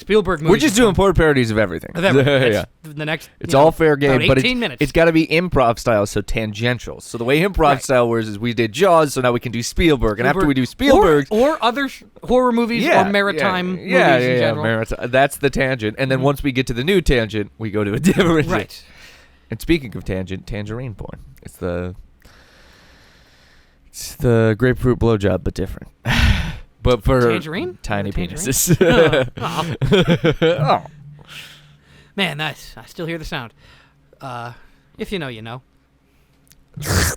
We're just doing porn parodies of everything. Yeah. The next. It's all fair game, but minutes. It's got to be improv style, so tangential. So the way improv style works is we did Jaws, so now we can do Spielberg, and after we do Spielberg, or other horror movies or maritime movies in general. That's the tangent, and then once we get to the new tangent, we go to a different. Right. And speaking of tangent, tangerine porn. It's the grapefruit blowjob, but different. But for tangerine? Tiny penises. Oh. Man, nice. I still hear the sound. If you know, you know. That's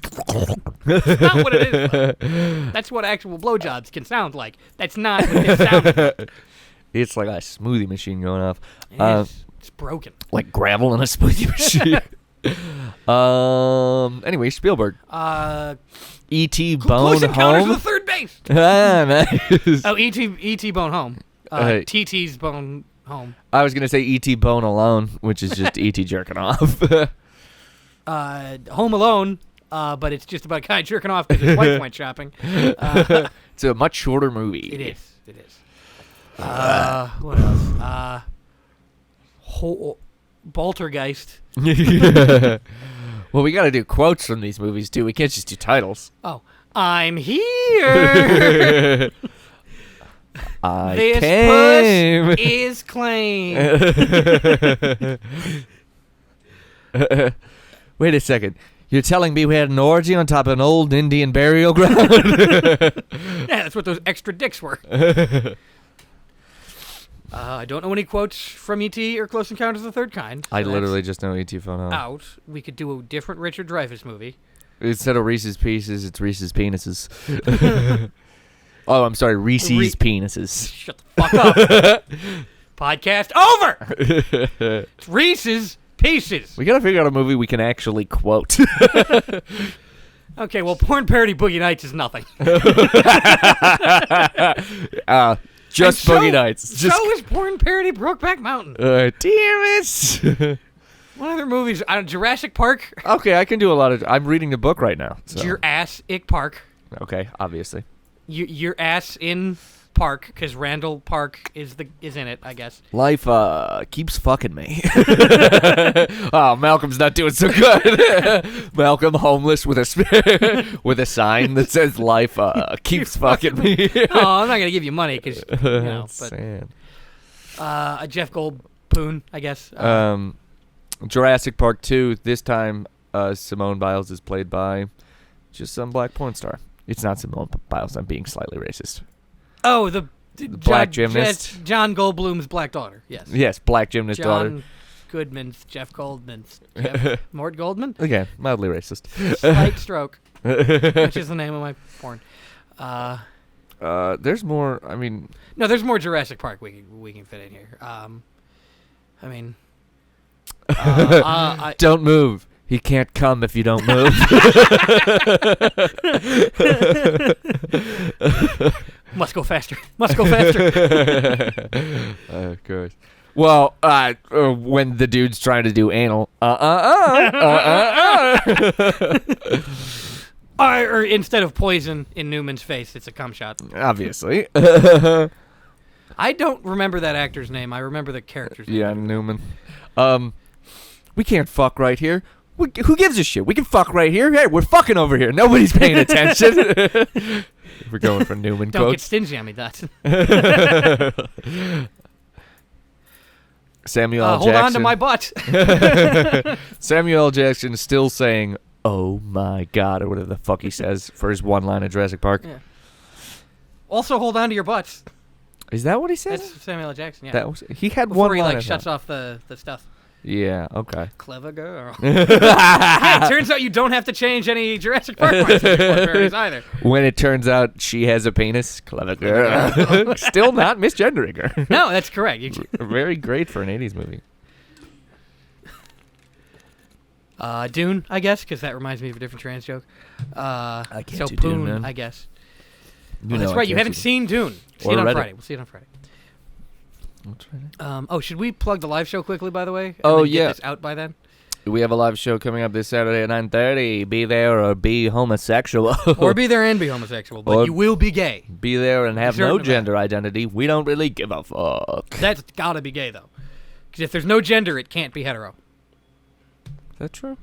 not what it is. That's what actual blowjobs can sound like. That's not what they sound like. It's like a smoothie machine going off. It's broken. Like gravel in a smoothie machine. Anyway, Spielberg. E.T. Bone Close Encounters Home. of the Third Base. Nice. Oh, E.T. Bone Home. T.T.'s Bone Home. I was gonna say E.T. Bone Alone, which is just E.T. jerking off. Home Alone, but it's just about a guy jerking off because his wife went shopping. It's a much shorter movie. It is. What else? Baltergeist. Well, we got to do quotes from these movies, too. We can't just do titles. Oh. I'm here. This came. Puss is claimed. Wait a second. You're telling me we had an orgy on top of an old Indian burial ground? Yeah, that's what those extra dicks were. I don't know any quotes from E.T. or Close Encounters of the Third Kind. So I literally just know E.T. Phone Home. Out. We could do a different Richard Dreyfuss movie. Instead of Reese's Pieces, it's Reese's Penises. Oh, I'm sorry, Reese's Penises. Shut the fuck up. Podcast over. It's Reese's Pieces. We gotta figure out a movie we can actually quote. Okay, well, porn parody Boogie Nights is nothing. Just Boogie Nights. So is porn parody Brokeback Mountain. Damn it. What other movies? Jurassic Park. Okay, I can do a lot of... I'm reading the book right now. So. Jurassic Park. Okay, obviously. Your ass in Park, because Randall Park is in it, I guess. Life keeps fucking me. Oh, Malcolm's not doing so good. Malcolm homeless with a with a sign that says "Life keeps fucking me." Oh, I'm not gonna give you money because but sad. A Jeff Goldblum, I guess. Jurassic Park 2. This time, Simone Biles is played by just some black porn star. It's not Simone Biles. I'm being slightly racist. Oh, the black gymnast? John Goldblum's black daughter, yes. Yes, black gymnast daughter. John Goodman's, Jeff Goldman's. Mort Goldman? Again, mildly racist. Slight stroke, which is the name of my porn. There's more, I mean... No, there's more Jurassic Park we can fit in here. I mean... Don't move. He can't come if you don't move. Must go faster. Must go faster. Of course. Well, when the dude's trying to do anal, Or instead of poison in Newman's face, it's a cum shot. Obviously. I don't remember that actor's name. I remember the character's name. Yeah, Newman. We can't fuck right here. Who gives a shit? We can fuck right here. Hey, we're fucking over here. Nobody's paying attention. We're going for Newman Don't quotes. get stingy on me, Dotson. Samuel L. Hold Jackson. on to my butt. Samuel L. Jackson is still saying, "Oh my God," or whatever the fuck he says for his one line at Jurassic Park. Yeah. Also, hold on to your butts. Is that what he says? That's Samuel L. Jackson, yeah. He had Before one he line. shuts off the stuff. Yeah, okay. Clever girl. Yeah, it turns out you don't have to change any Jurassic Park parodies either. When it turns out she has a penis, clever girl. Still not misgendering her. No, that's correct. Very great for an 80s movie. Dune, I guess, because that reminds me of a different trans joke. I can't so do Dune, Poon, man. I guess. You That's know right. I You can't haven't do seen Dune. See Or it on read it. Friday. We'll see it on Friday. Dune. Should we plug the live show quickly, by the way? Oh, Get yeah. this out by then? We have a live show coming up this Saturday at 9:30. Be there or be homosexual. Or be there and be homosexual, but Or- you will be gay. Be there and have Certain no about it. gender identity. We don't really give a fuck. That's gotta be gay, though. Because if there's no gender, it can't be hetero. Is that true?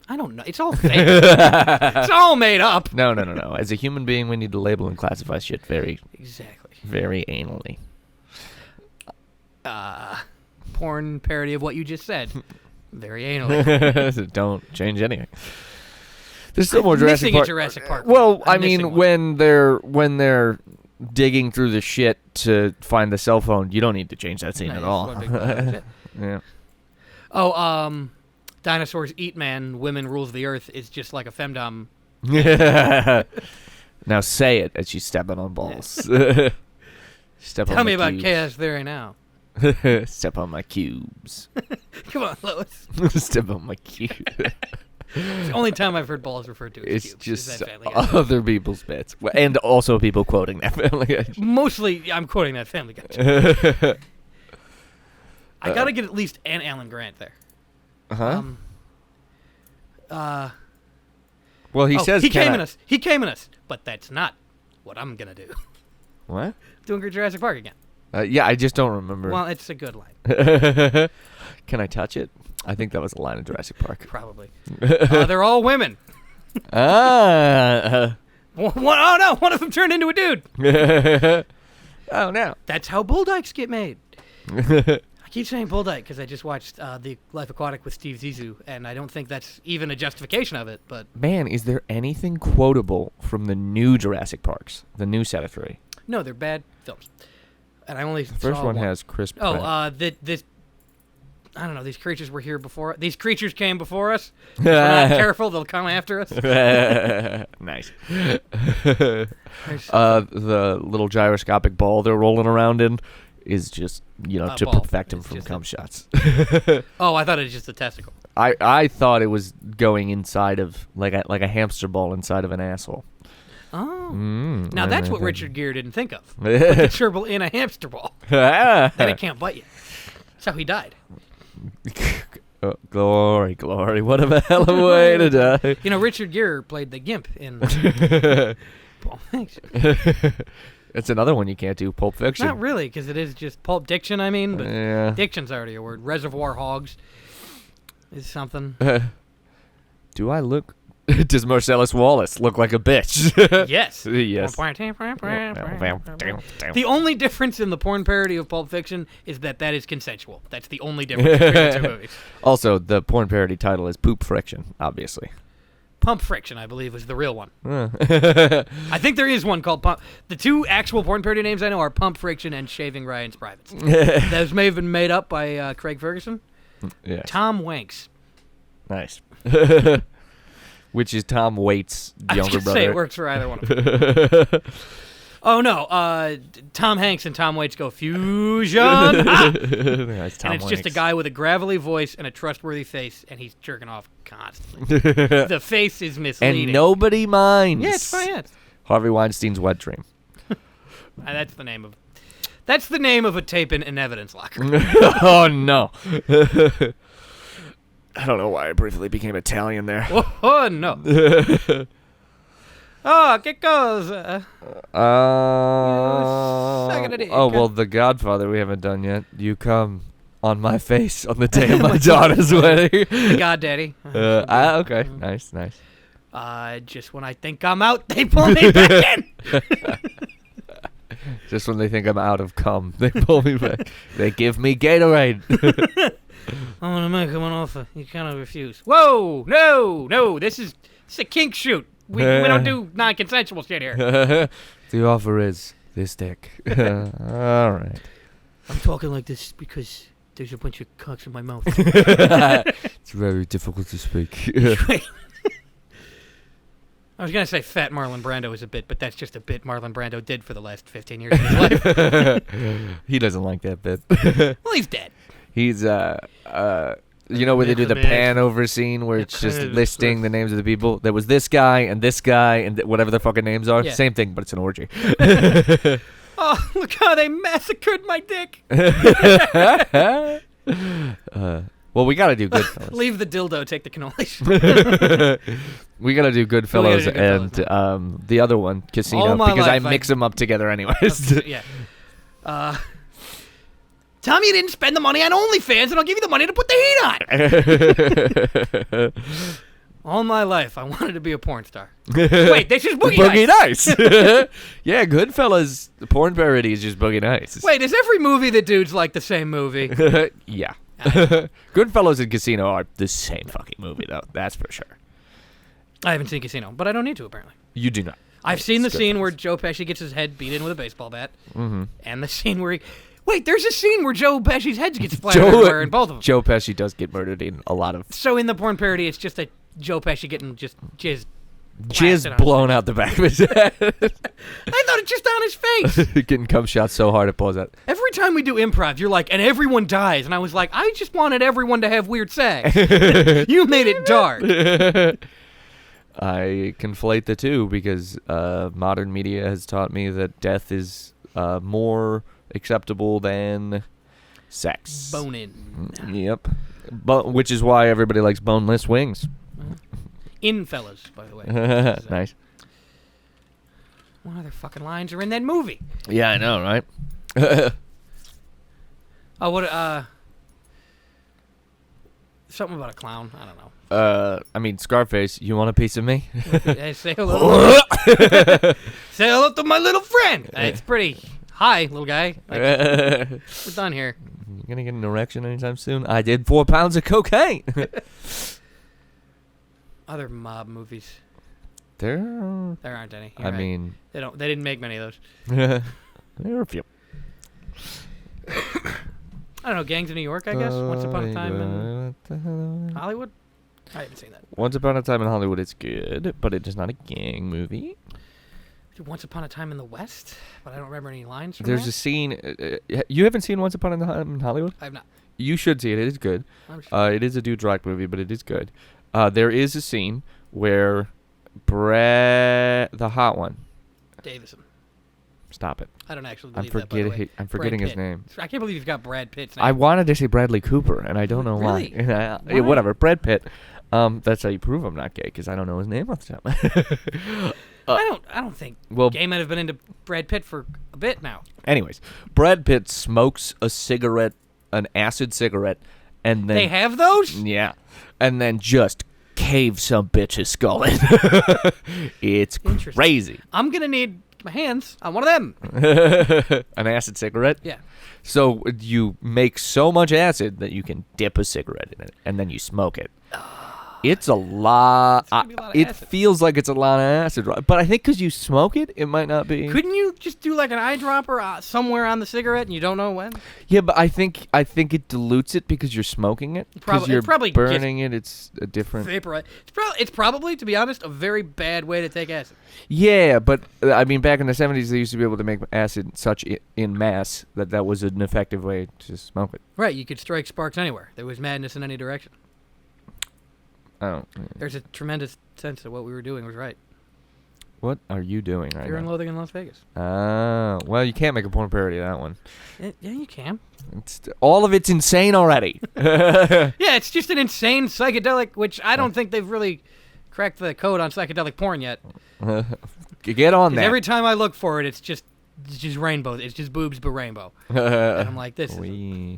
I don't know. It's all fake. It's all made up. No. As a human being, we need to label and classify shit very, Exactly. very anally. Porn parody of what you just said. Very anal. Don't change anything. There's still more Jurassic Missing a Park. Jurassic Park. Well, I'm I mean, missing one. when they're digging through the shit to find the cell phone, you don't need to change that scene No, at it's all. one big bullshit. Yeah. Oh, dinosaurs eat man, women rules the earth is just like a femdom. Now say it as you stepping on balls. Step on Tell my me about cubes. chaos theory now. Step on my cubes. Come on, Lois. Step on my cubes. It's the only time I've heard balls referred to as It's cubes. just Is that Family Guy. other people's bits. And also people quoting that Family Guy. Mostly, I'm quoting that Family Guy. joke. I gotta get at least an Alan Grant there. Well, he says he can came I- in us. He came in us, but that's not what I'm gonna do. What? Doing Jurassic Park again. Yeah, I just don't remember. Well, it's a good line, Can I touch it? I think that was a line in Jurassic Park. probably. They're all women. Ah. Oh no! One of them turned into a dude. Oh, no. That's how bull dykes get made. I keep saying bull dyke because I just watched the Life Aquatic with Steve Missou, and I don't think that's even a justification of it. But Man, is there anything quotable from the new Jurassic Parks? The new set of 3? no, they're bad films. And I only The first saw one has Chris Pratt. this. I don't know. These creatures were here before. These creatures came before us. If we're not careful, they'll come after us. Nice. The little gyroscopic ball they're rolling around in is just, A to ball. protect him It's from just cum shots. Oh, I thought it was just a testicle. I thought it was going inside of like a hamster ball inside of an asshole. Oh. Now that's what Richard Gere didn't think of. Put the gerbil in a hamster ball. Then it can't bite you. That's how he died. Oh, glory. What a hell of a way to die. Richard Gere played the Gimp in Pulp Fiction. That's another one you can't do, Pulp Fiction. Not really, because it is just Pulp Diction, but Yeah. Diction's already a word. Reservoir Hogs is something. Do I look... Does Marcellus Wallace look like a bitch? Yes. Yes. The only difference in the porn parody of Pulp Fiction is that is consensual. That's the only difference between the two movies. Also, the porn parody title is Poop Friction, obviously. Pump Friction, I believe, is the real one. I think there is one called Pump. The two actual porn parody names I know are Pump Friction and Shaving Ryan's Privates. Those may have been made up by Craig Ferguson. Yes. Tom Wanks. Nice. Which is Tom Waits' younger brother. Say it works for either one of them. Oh, no. Tom Hanks and Tom Waits go fusion. Nice, Tom and it's just a Hanks. guy with a gravelly voice and a trustworthy face, and he's jerking off constantly. The face is misleading. And nobody minds. Yeah, it's fine. Yeah. Harvey Weinstein's wet dream. That's the name of a tape in evidence locker. Oh, no. I don't know why I briefly became Italian there. Oh no. Oh, que cosa? Well, The Godfather we haven't done yet. You come on my face on the day of my daughter's wedding. The Goddaddy. Okay. Nice. Just when I think I'm out, they pull me back in. Just when they think I'm out of cum, they pull me back. They give me Gatorade. I want to make him an offer. You cannot refuse. Whoa! No! This is a kink shoot. We don't do non-consensual shit here. The offer is this dick. All right. I'm talking like this because there's a bunch of cocks in my mouth. It's very difficult to speak. I was going to say fat Marlon Brando is a bit, but that's just a bit Marlon Brando did for the last 15 years of his life. He doesn't like that bit. Well, he's dead. He's where they do the pan over scene where it's just listing the names of the people. There was this guy and whatever their fucking names are. Yeah. Same thing, but it's an orgy. Oh, look how they massacred my dick. Well, we gotta do Goodfellas. Leave the dildo, take the cannoli. We gotta do Goodfellas and the other one, Casino, because I mix them up together anyways. Yeah. Tell me you didn't spend the money on OnlyFans, and I'll give you the money to put the heat on. All my life, I wanted to be a porn star. Wait, this is Boogie Nights. Yeah, Goodfellas, the porn parody is just Boogie Nights. Wait, is every movie that dudes like the same movie? Yeah. Goodfellas and Casino are the same fucking movie, though. That's for sure. I haven't seen Casino, but I don't need to, apparently. You do not. I've seen the scene where Joe Pesci gets his head beat in with a baseball bat, mm-hmm. and the scene where Wait, there's a scene where Joe Pesci's head gets splattered everywhere in both of them. Joe Pesci does get murdered in a lot of... So in the porn parody, it's just a Joe Pesci getting just jizz blown out the back of his head. I thought it just on his face. Getting cum shots so hard it pulls out. Every time we do improv, you're like, and everyone dies. And I was like, I just wanted everyone to have weird sex. You made it dark. I conflate the two because modern media has taught me that death is more acceptable than sex. Boning. Yep. Which is why everybody likes boneless wings. In Fellas, by the way. Nice. What other fucking lines are in that movie? Yeah, I know, right? Oh, what, something about a clown. I don't know. I mean, Scarface, you want a piece of me? Hey, say hello. Say hello to my little friend. It's pretty... Hi, little guy. We're done here. You gonna get an erection anytime soon? I did 4 pounds of cocaine. Other mob movies. There aren't any. I mean, they didn't make many of those. There are a few. I don't know, Gangs of New York, I guess. Once Upon a Time in Hollywood. I haven't seen that. Once Upon a Time in Hollywood is good, but it is not a gang movie. Once Upon a Time in the West, but I don't remember any lines from There's that. a scene. You haven't seen Once Upon a Time in Hollywood? I've not. You should see it. It is good. I'm sure. It is a Dude Rock movie, but it is good. There is a scene where Brad, the hot one. Davison. Stop it. I don't actually I'm believe that, by the way. forgetting Brad his Pitt. name. I can't believe you've got Brad Pitt's name. I wanted to say Bradley Cooper, and I don't know Really? why. Yeah, Why? whatever. Brad Pitt. That's how you prove I'm not gay, because I don't know his name off the top. I don't think gay men have been into Brad Pitt for a bit now. Anyways, Brad Pitt smokes a cigarette, an acid cigarette, and then They have those? yeah, and then just cave some bitch's skull in. It's Interesting. crazy. I'm gonna need my hands on one of them. An acid cigarette. Yeah. So you make so much acid that you can dip a cigarette in it, and then you smoke it. It's a lot. It's gonna be a lot of It acid. feels like it's a lot of acid, right? But I think because you smoke it, it might not be. Couldn't you just do like an eyedropper somewhere on the cigarette and you don't know when? Yeah, but I think it dilutes it because you're smoking it. Because you're probably burning it. It's a different. Vaporize. It's probably, to be honest, a very bad way to take acid. Yeah, but I mean, back in the 70s, they used to be able to make acid such in mass that was an effective way to smoke it. Right, you could strike sparks anywhere. There was madness in any direction. Oh, There's a tremendous sense that what we were doing was right. what are you doing right Fear and now? Loathing in Las Vegas. Oh, well, you can't make a porn parody of that one. Yeah, you can. All of it's insane already. Yeah, it's just an insane psychedelic, which I don't think they've really cracked the code on psychedelic porn yet. Get on 'Cause that. every time I look for it, it's just rainbow. It's just boobs, but rainbow. And I'm like, this is... You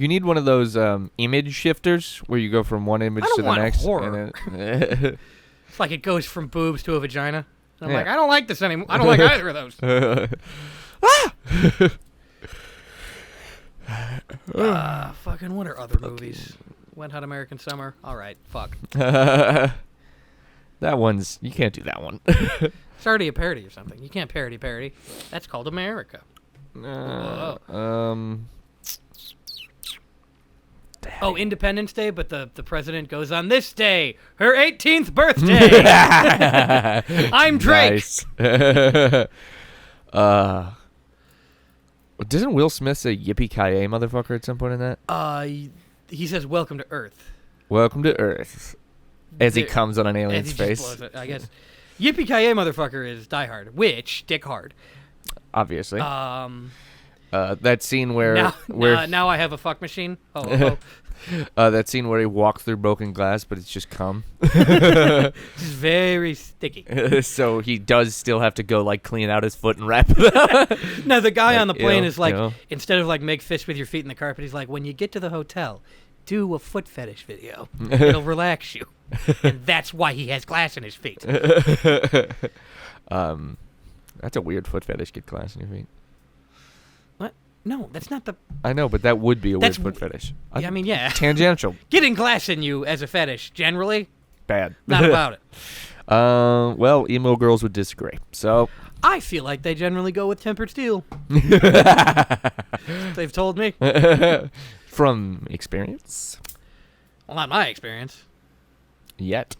need one of those image shifters where you go from one image I don't to the want next. horror. And It's like it goes from boobs to a vagina. And I'm Yeah. like, I don't like this anymore. I don't like either of those. Fucking what are other movies? Wet Hot American Summer. All right, fuck. that one's you can't do that one. It's already a parody or something. You can't parody. That's called America. Oh, Independence Day, but the president goes on this day, her 18th birthday. I'm Drake. Nice. Doesn't Will Smith say yippee-ki-yay, motherfucker, at some point in that? He says, "Welcome to Earth." Welcome to Earth. As he There- comes on an and alien's he just face. blows it, I guess. Yippee-ki-yay, motherfucker is Die Hard, which Dick Hard. Obviously. Now That scene where now I have a fuck machine. Oh. that scene where he walks through broken glass, but it's just cum. It's very sticky. So he does still have to go like clean out his foot and wrap it up. No, the guy on the plane ew, is like, ew. instead of like make fists with your feet in the carpet, he's like, when you get to the hotel, do a foot fetish video. It'll relax you. And that's why he has glass in his feet. That's a weird foot fetish. Get glass in your feet. What? No, that's not the... I know, but that would be a That's weird foot fetish. Yeah, I mean, yeah. Tangential. Getting glass in you as a fetish, generally, Bad. not about it. Well, emo girls would disagree. So I feel like they generally go with tempered steel. They've told me. from experience, Well, not my experience. yet.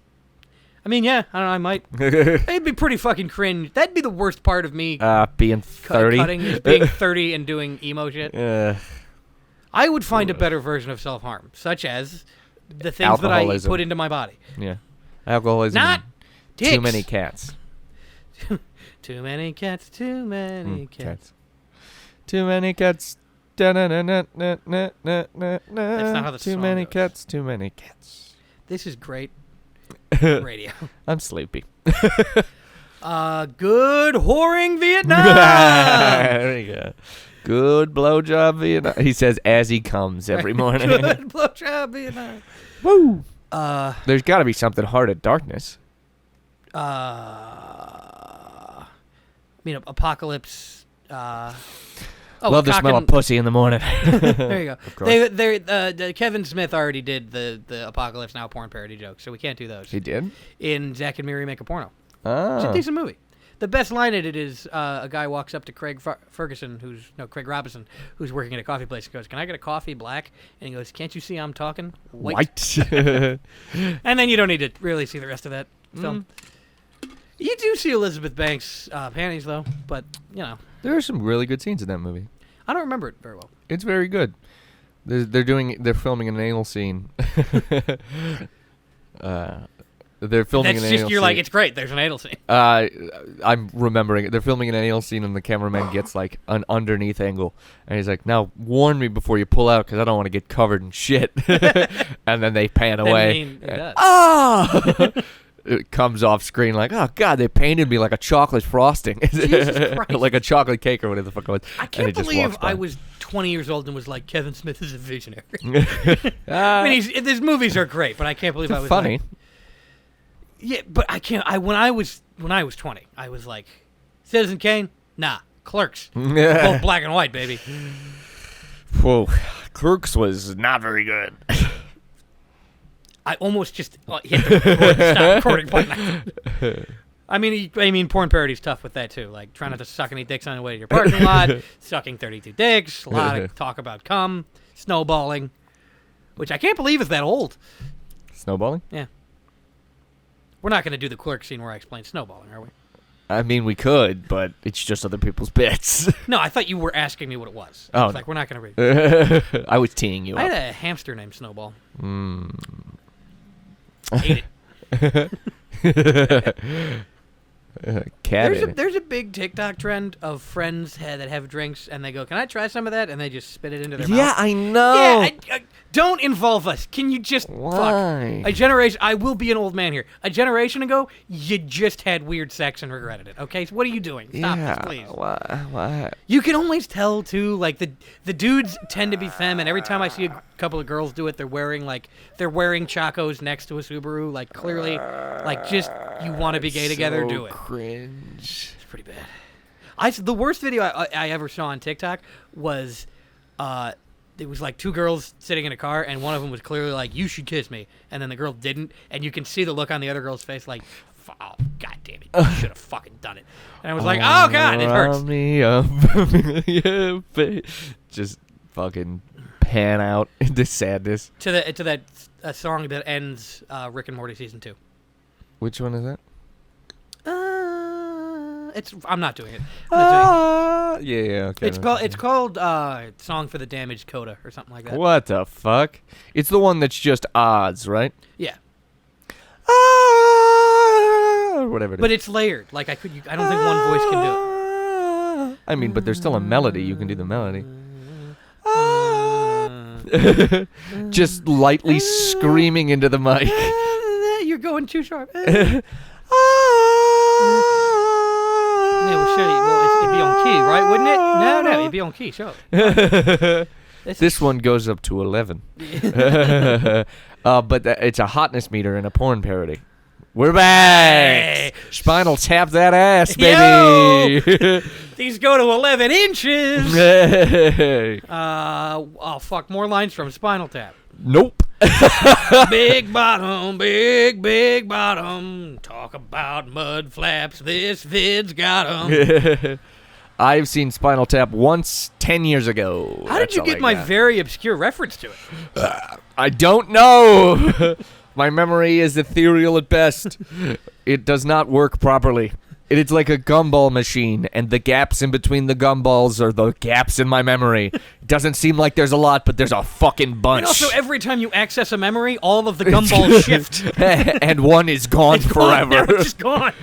I mean, yeah, I don't know, I might. It'd be pretty fucking cringe. That'd be the worst part of me Being 30. cutting, is being 30 and doing emo shit. I would find a better version of self-harm, such as the things that I Alcoholism. put into my body. Yeah. Alcoholism. Not and dicks. too many cats. Too many cats, too many cats. Too many cats. That's not how the Too song many goes. cats. Too many cats. This is great radio. I'm sleepy. Good whoring Vietnam. There you go. Good blowjob Vietnam. He says as he comes every morning. Good blowjob Vietnam. Woo. I There's got to be something hard at darkness. mean, Apocalypse. Love the smell of pussy in the morning. There you go. Of course. Kevin Smith already did the Apocalypse Now porn parody joke, so we can't do those. He did? In Zack and Miri Make a Porno. Oh. It's a decent movie. The best line in it is a guy walks up to Craig Craig Robinson, who's working at a coffee place, and goes, "Can I get a coffee black?" And he goes, "Can't you see I'm talking white?" White. And then you don't need to really see the rest of that film. You do see Elizabeth Banks' panties, though, but, you know. There are some really good scenes in that movie. I don't remember it very well. It's very good. They're filming an anal scene. They're filming an anal scene. You're like, it's great, there's an anal scene. I'm remembering it. They're filming an anal scene and the cameraman gets like an underneath angle. And he's like, now warn me before you pull out because I don't want to get covered in shit. And then they pan away. It comes off screen like, oh, God, they painted me like a chocolate frosting. Jesus Christ. Like a chocolate cake or whatever the fuck it was. I can't believe I was 20 years old and was like, Kevin Smith is a visionary. I mean, his movies are great, but I can't believe I was funny. Like, yeah, but I can't. When I was 20, I was like, Citizen Kane? Nah. Clerks. Both black and white, baby. Whoa. Clerks was not very good. I almost just hit the stop recording button. I mean, porn parody's tough with that too. Like trying not to suck any dicks on the way to your parking lot, sucking 32 dicks, a lot of talk about cum, snowballing, which I can't believe is that old. Snowballing? Yeah. We're not going to do the Clerk scene where I explain snowballing, are we? I mean, we could, but it's just other people's bits. No, I thought you were asking me what it was. I was like, we're not going to read it. I was teeing you up. I had a hamster named Snowball. Ate it. There's a big TikTok trend of friends that have drinks and they go, "Can I try some of that?" And they just spit it into their mouth. Yeah, I know. Yeah, don't involve us. Can you just Why? fuck? I will be an old man here. A generation ago, you just had weird sex and regretted it. Okay, so what are you doing? Stop this, please. Why? You can always tell too. Like the dudes tend to be femme, and every time I see a couple of girls do it, they're wearing Chacos next to a Subaru. Like clearly, like just you want to be gay together, do it. Cringe. It's pretty bad. The worst video I ever saw on TikTok was, it was like two girls sitting in a car, and one of them was clearly like, "You should kiss me," and then the girl didn't, and you can see the look on the other girl's face, like, "Oh, God damn it, you should have fucking done it." And I was like, "Oh God, it hurts." Just fucking pan out into sadness. To that song that ends Rick and Morty season 2. Which one is that? I'm not doing it. Yeah, okay. It's called "Song for the Damaged Coda" or something like that. What the fuck? It's the one that's just odds, right? Yeah. Or whatever it is. But it's layered. Like I don't think one voice can do it. I mean, but there's still a melody. You can do the melody. Just lightly screaming into the mic. You're going too sharp. Yeah, it'd be on key, right? Wouldn't it? No, it'd be on key. Show it. This one goes up to 11. But it's a hotness meter in a porn parody. We're back. Hey. Spinal Tap that ass, baby. Yo! These go to 11 inches. Hey. Oh, fuck. More lines from Spinal Tap. Nope. Big bottom, big bottom. Talk about mud flaps. This vid's got 'em. I've seen Spinal Tap once 10 years ago. How did you get my very obscure reference to it? I don't know. My memory is ethereal at best. It does not work properly. It's like a gumball machine, and the gaps in between the gumballs are the gaps in my memory. It doesn't seem like there's a lot, but there's a fucking bunch. And also, every time you access a memory, all of the gumballs shift. And one is gone forever. Now it's just gone.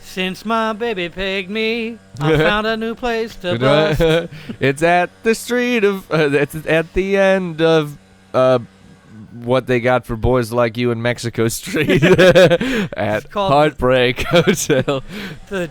Since my baby pegged me, I found a new place to bust. It's at the street of... it's at the end of... what they got for boys like you in Mexico Street at Heartbreak Hotel. The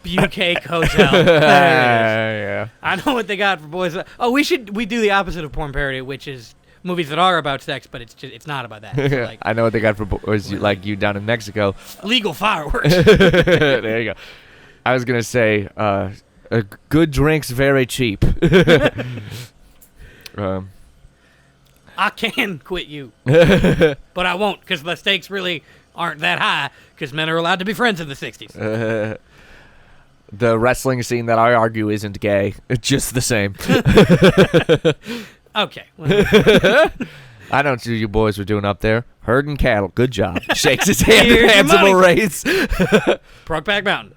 Bucake Hotel. Yeah. I know what they got for boys. We do the opposite of porn parody, which is movies that are about sex, but it's not about that. It's like, I know what they got for boys like you down in Mexico. Legal fireworks. There you go. I was gonna say, good drinks very cheap. I can quit you, but I won't because the stakes really aren't that high because men are allowed to be friends in the 60s. The wrestling scene that I argue isn't gay. It's just the same. Okay. I don't see what you boys were doing up there. Herding cattle. Good job. Shakes his hand. Here's your Hands him a money. raise. Brokeback Mountain.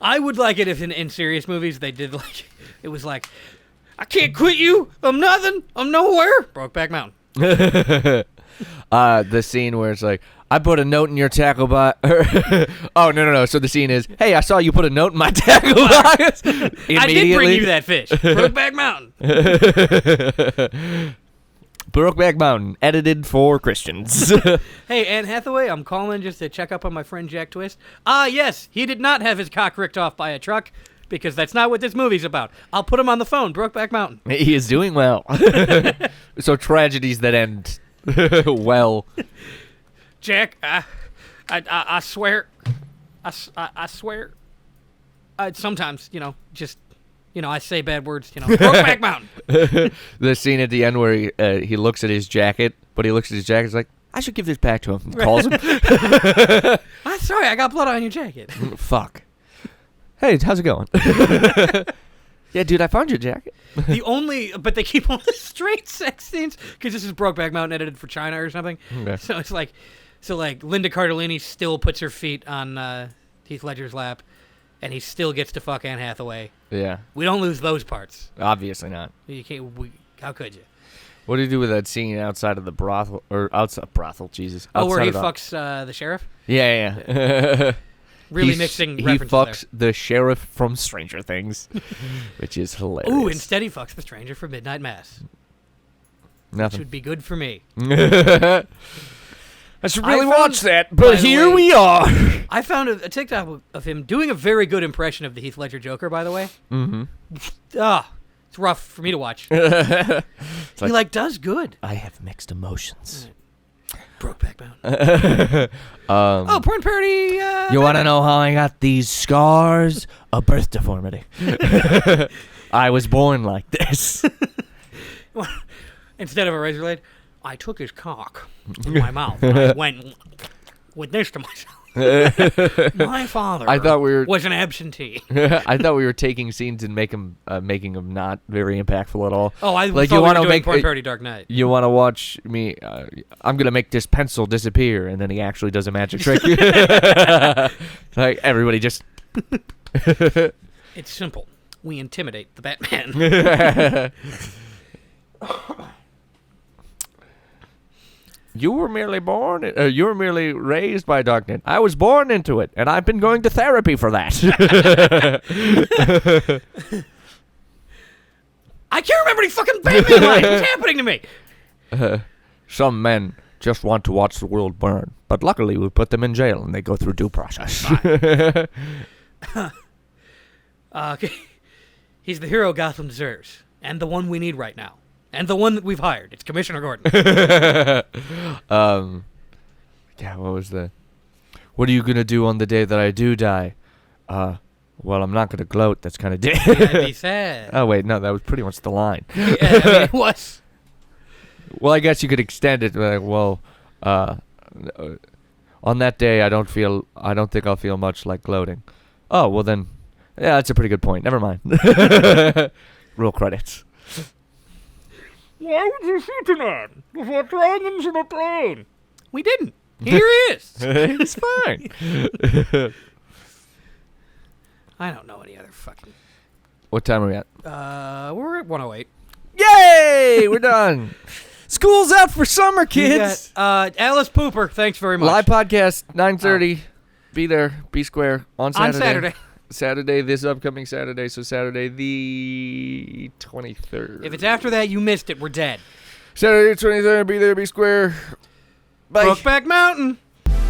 I would like it if in serious movies they did like, it was like, I can't quit you. I'm nothing. I'm nowhere. Brokeback Mountain. The scene where it's like, I put a note in your tackle box. Oh, no. So the scene is, hey, I saw you put a note in my tackle box. I did bring you that fish. Brokeback Mountain. Brokeback Mountain, edited for Christians. Hey, Anne Hathaway, I'm calling just to check up on my friend Jack Twist. Ah, yes, he did not have his cock ripped off by a truck, because that's not what this movie's about. I'll put him on the phone, Brokeback Mountain. He is doing well. So tragedies that end well. Jack, I swear, I swear, sometimes, I say bad words, Brokeback Mountain. The scene at the end where he looks at his jacket, but he looks at his jacket, he's like, I should give this back to him. Calls him. I'm sorry, I got blood on your jacket. Fuck. Hey, how's it going? Yeah, dude, I found your jacket. But they keep all the straight sex scenes, because this is Brokeback Mountain edited for China or something. Okay. So it's like, Linda Cardellini still puts her feet on Heath Ledger's lap, and he still gets to fuck Anne Hathaway. Yeah. We don't lose those parts. Obviously not. You can't. How could you? What do you do with that scene outside of the brothel, or outside brothel? Jesus. Where he outside of fucks the sheriff? Yeah. Really mixing references. He fucks the sheriff from Stranger Things, which is hilarious. Ooh, instead he fucks the stranger from Midnight Mass. Which Nothing. would be good for me. I should really watch that, by but the here way, we are. I found a TikTok of him doing a very good impression of the Heath Ledger Joker, by the way. Mm-hmm. It's rough for me to watch. It's He does good. I have mixed emotions. Brokeback Mountain. Porn parody. You want to know how I got these scars? A birth deformity. I was born like this. Instead of a razor blade, I took his cock in my mouth and I went with this to myself. My father was an absentee. I thought we were taking scenes and making them not very impactful at all. Oh, I like thought you we want were to doing make porn parody Dark Knight. You want to watch me? I'm gonna make this pencil disappear, and then he actually does a magic trick. Like everybody just. It's simple. We intimidate the Batman. You were merely raised by darkness. I was born into it, and I've been going to therapy for that. I can't remember any fucking Batman lines. What's happening to me? Some men just want to watch the world burn, but luckily we put them in jail, and they go through due process. Okay. He's the hero Gotham deserves, and the one we need right now. And the one that we've hired. It's Commissioner Gordon. Yeah, what was the... What are you going to do on the day that I do die? Well, I'm not going to gloat. That's kind of... Yeah, I'd be sad. Oh, wait, no, that was pretty much the line. Yeah, I mean, it was. Well, I guess you could extend it. Like, well, on that day, I don't think I'll feel much like gloating. Oh, well then... Yeah, that's a pretty good point. Never mind. Roll credits. Why would you shoot a man before throwing him to the plane? We didn't. Here he is. It's fine. I don't know any other fucking... What time are we at? We're at 1:08. Yay! We're done. School's out for summer, kids. Alice Pooper, thanks very much. Live podcast, 9:30. Be there. Be square. On Saturday. Saturday, this upcoming Saturday. So Saturday the 23rd. If it's after that, you missed it. We're dead. Saturday the 23rd. Be there. Be square. Bye. Brokeback Mountain.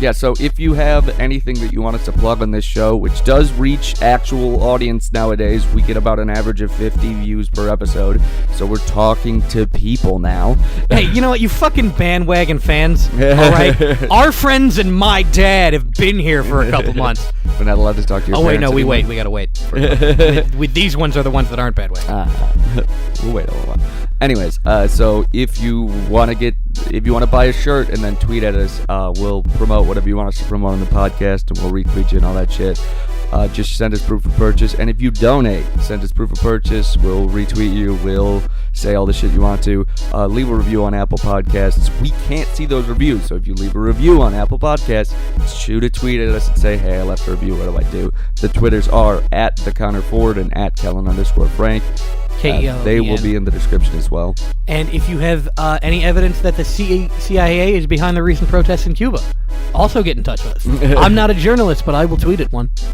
Yeah, so if you have anything that you want us to plug on this show, which does reach actual audience nowadays, we get about an average of 50 views per episode. So we're talking to people now. Hey, you know what? You fucking bandwagon fans, all right? Our friends and my dad have been here for a couple months. We're not allowed to talk to your Oh, wait, no, parents we anymore. wait. We got to wait. With these ones are the ones that aren't bandwagon. We'll wait a little while. Anyways, so if you want to buy a shirt and then tweet at us, we'll promote whatever you want us to promote on the podcast, and we'll retweet you and all that shit. just send us proof of purchase. And if you donate, send us proof of purchase. We'll retweet you. We'll say all the shit you want to. Leave a review on Apple Podcasts. We can't see those reviews, so if you leave a review on Apple Podcasts, shoot a tweet at us and say, hey, I left a review. What do I do? The Twitters are at the Connor Ford and at Kellen_Frank. They will be in the description as well. And if you have any evidence that the CIA is behind the recent protests in Cuba, also get in touch with us. I'm not a journalist, but I will tweet at one.